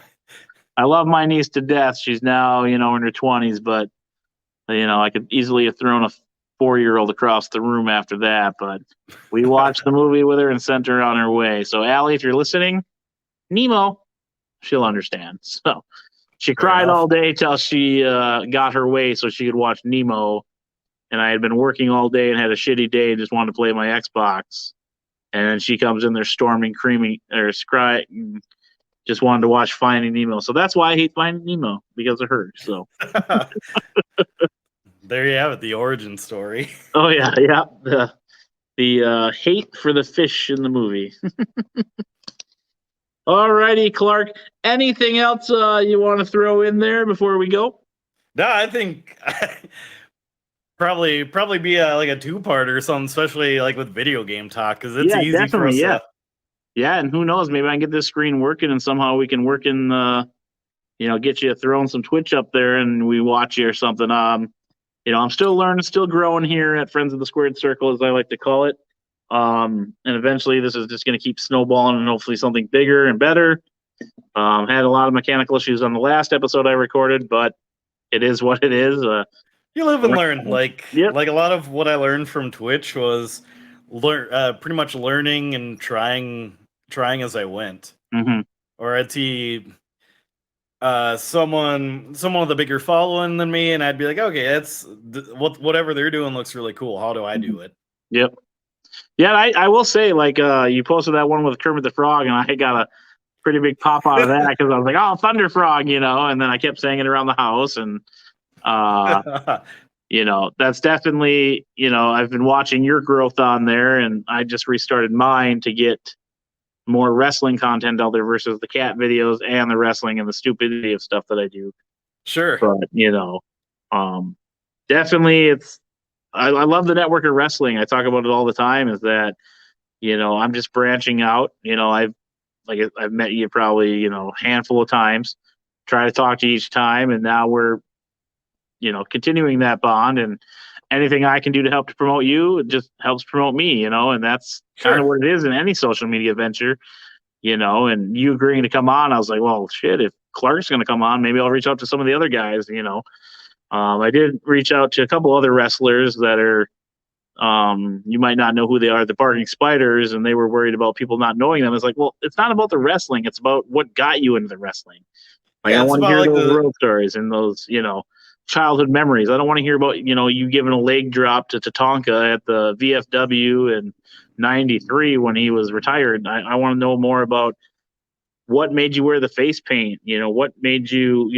I love my niece to death. She's now, in her 20s, but, I could easily have thrown a 4-year-old across the room after that. But we watched the movie with her and sent her on her way. So, Allie, if you're listening, Nemo, she'll understand. So she cried all day till she got her way so she could watch Nemo. And I had been working all day and had a shitty day and just wanted to play my Xbox. And then she comes in there storming, crying. Just wanted to watch Finding Nemo. So that's why I hate Finding Nemo, because of her. So there you have it, the origin story. Oh yeah. The hate for the fish in the movie. All righty, Clark. Anything else you want to throw in there before we go? No, I think probably be like a 2-parter or something, especially like with video game talk, because it's easy for us. Yeah, and who knows? Maybe I can get this screen working, and somehow we can work in, get you throwing some Twitch up there, and we watch you or something. I'm still learning, still growing here at Friends of the Squared Circle, as I like to call it. And eventually, this is just going to keep snowballing, and hopefully something bigger and better. Had a lot of mechanical issues on the last episode I recorded, but it is what it is. You live and learn. Like a lot of what I learned from Twitch was pretty much learning and trying as I went. Mm-hmm. Or I'd see someone with a bigger following than me, and I'd be like, okay, that's whatever they're doing looks really cool. How do I do it? Yep. Yeah, I will say, like, you posted that one with Kermit the Frog, and I got a pretty big pop out of that because I was like, oh, Thunder Frog, and then I kept saying it around the house, and that's definitely, I've been watching your growth on there, and I just restarted mine to get more wrestling content out there versus the cat videos and the wrestling and the stupidity of stuff that I do. Sure. But, definitely I love the network of wrestling. I talk about it all the time, is that, I'm just branching out. I've met you probably, handful of times, try to talk to you each time. And now we're, continuing that bond, and anything I can do to help to promote you, it just helps promote me, and that's kind of what it is in any social media venture, and you agreeing to come on, I was like, well, shit, if Clark's going to come on, maybe I'll reach out to some of the other guys, I did reach out to a couple other wrestlers that are You might not know who they are, the Barking Spiders, and they were worried about people not knowing them. It's like, well, it's not about the wrestling. It's about what got you into the wrestling. Like, Yeah, I it's want to about hear like those the road stories and those, childhood memories. I don't want to hear about, you giving a leg drop to Tatanka at the VFW in 93 when he was retired. I want to know more about what made you wear the face paint, what made you,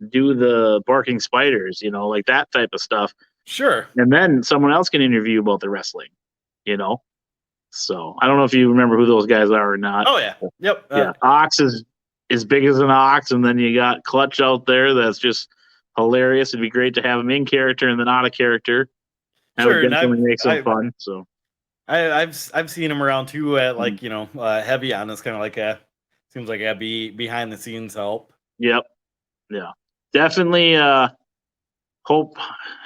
do the Barking Spiders, like that type of stuff. sure. And then someone else can interview about the wrestling, you know? So I don't know if you remember who those guys are or not. Oh yeah, yep. Yeah, Ox is as big as an ox, and then you got Clutch out there that's just hilarious. It'd be great to have him in character and then out of character. That Sure, would and definitely make some I've fun. So I've seen him around too at like heavy on this kind of like a seems like a behind the scenes help. yep, yeah, definitely. Hope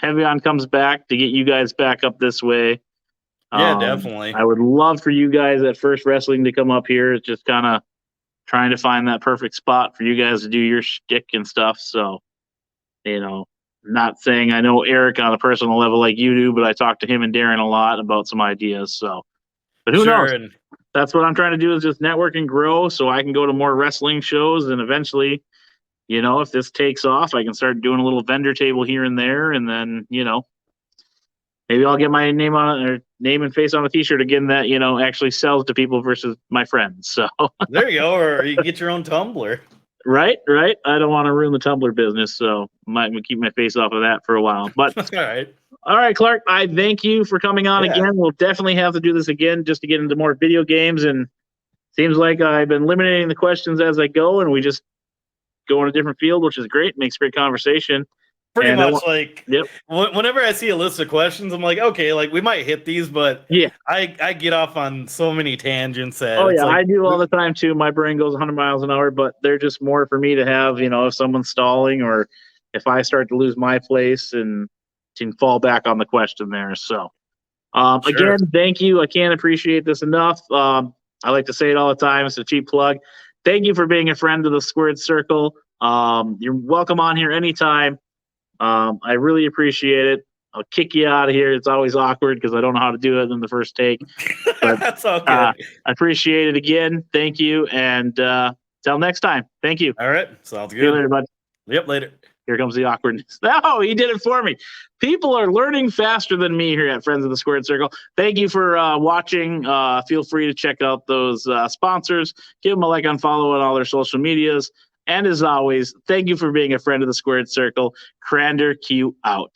Heavy On comes back to get you guys back up this way. Yeah, definitely. I would love for you guys at First Wrestling to come up here. It's just kind of trying to find that perfect spot for you guys to do your shtick and stuff. So, not saying I know Eric on a personal level like you do, but I talk to him and Darren a lot about some ideas. So, but who knows? And That's what I'm trying to do is just network and grow so I can go to more wrestling shows and eventually, if this takes off, I can start doing a little vendor table here and there. And then, maybe I'll get my name on it or name and face on a t-shirt again that, actually sells to people versus my friends. So there you go. Or you can get your own Tumblr. right. I don't want to ruin the Tumblr business. So might keep my face off of that for a while, but all right, Clark, I thank you for coming on again. We'll definitely have to do this again just to get into more video games. And seems like I've been eliminating the questions as I go and we just go in a different field, which is great. Makes great conversation. Pretty And much whenever I see a list of questions, I'm like, okay, like we might hit these, but yeah, I get off on so many tangents. I do all the time too. My brain goes 100 miles an hour, but they're just more for me to have, if someone's stalling or if I start to lose my place and can fall back on the question there. So again, thank you. I can't appreciate this enough. I like to say it all the time. It's a cheap plug. Thank you for being a friend of the Squared Circle. You're welcome on here anytime. I really appreciate it. I'll kick you out of here. It's always awkward because I don't know how to do it in the first take. But that's all good. I appreciate it again. Thank you. And till next time. Thank you. All right. Sounds good. See you later, bud. Yep, later. Here comes the awkwardness. No, he did it for me. People are learning faster than me here at Friends of the Squared Circle. Thank you for watching. Feel free to check out those sponsors. Give them a like and follow on all their social medias. And as always, thank you for being a friend of the Squared Circle. Crander Q out.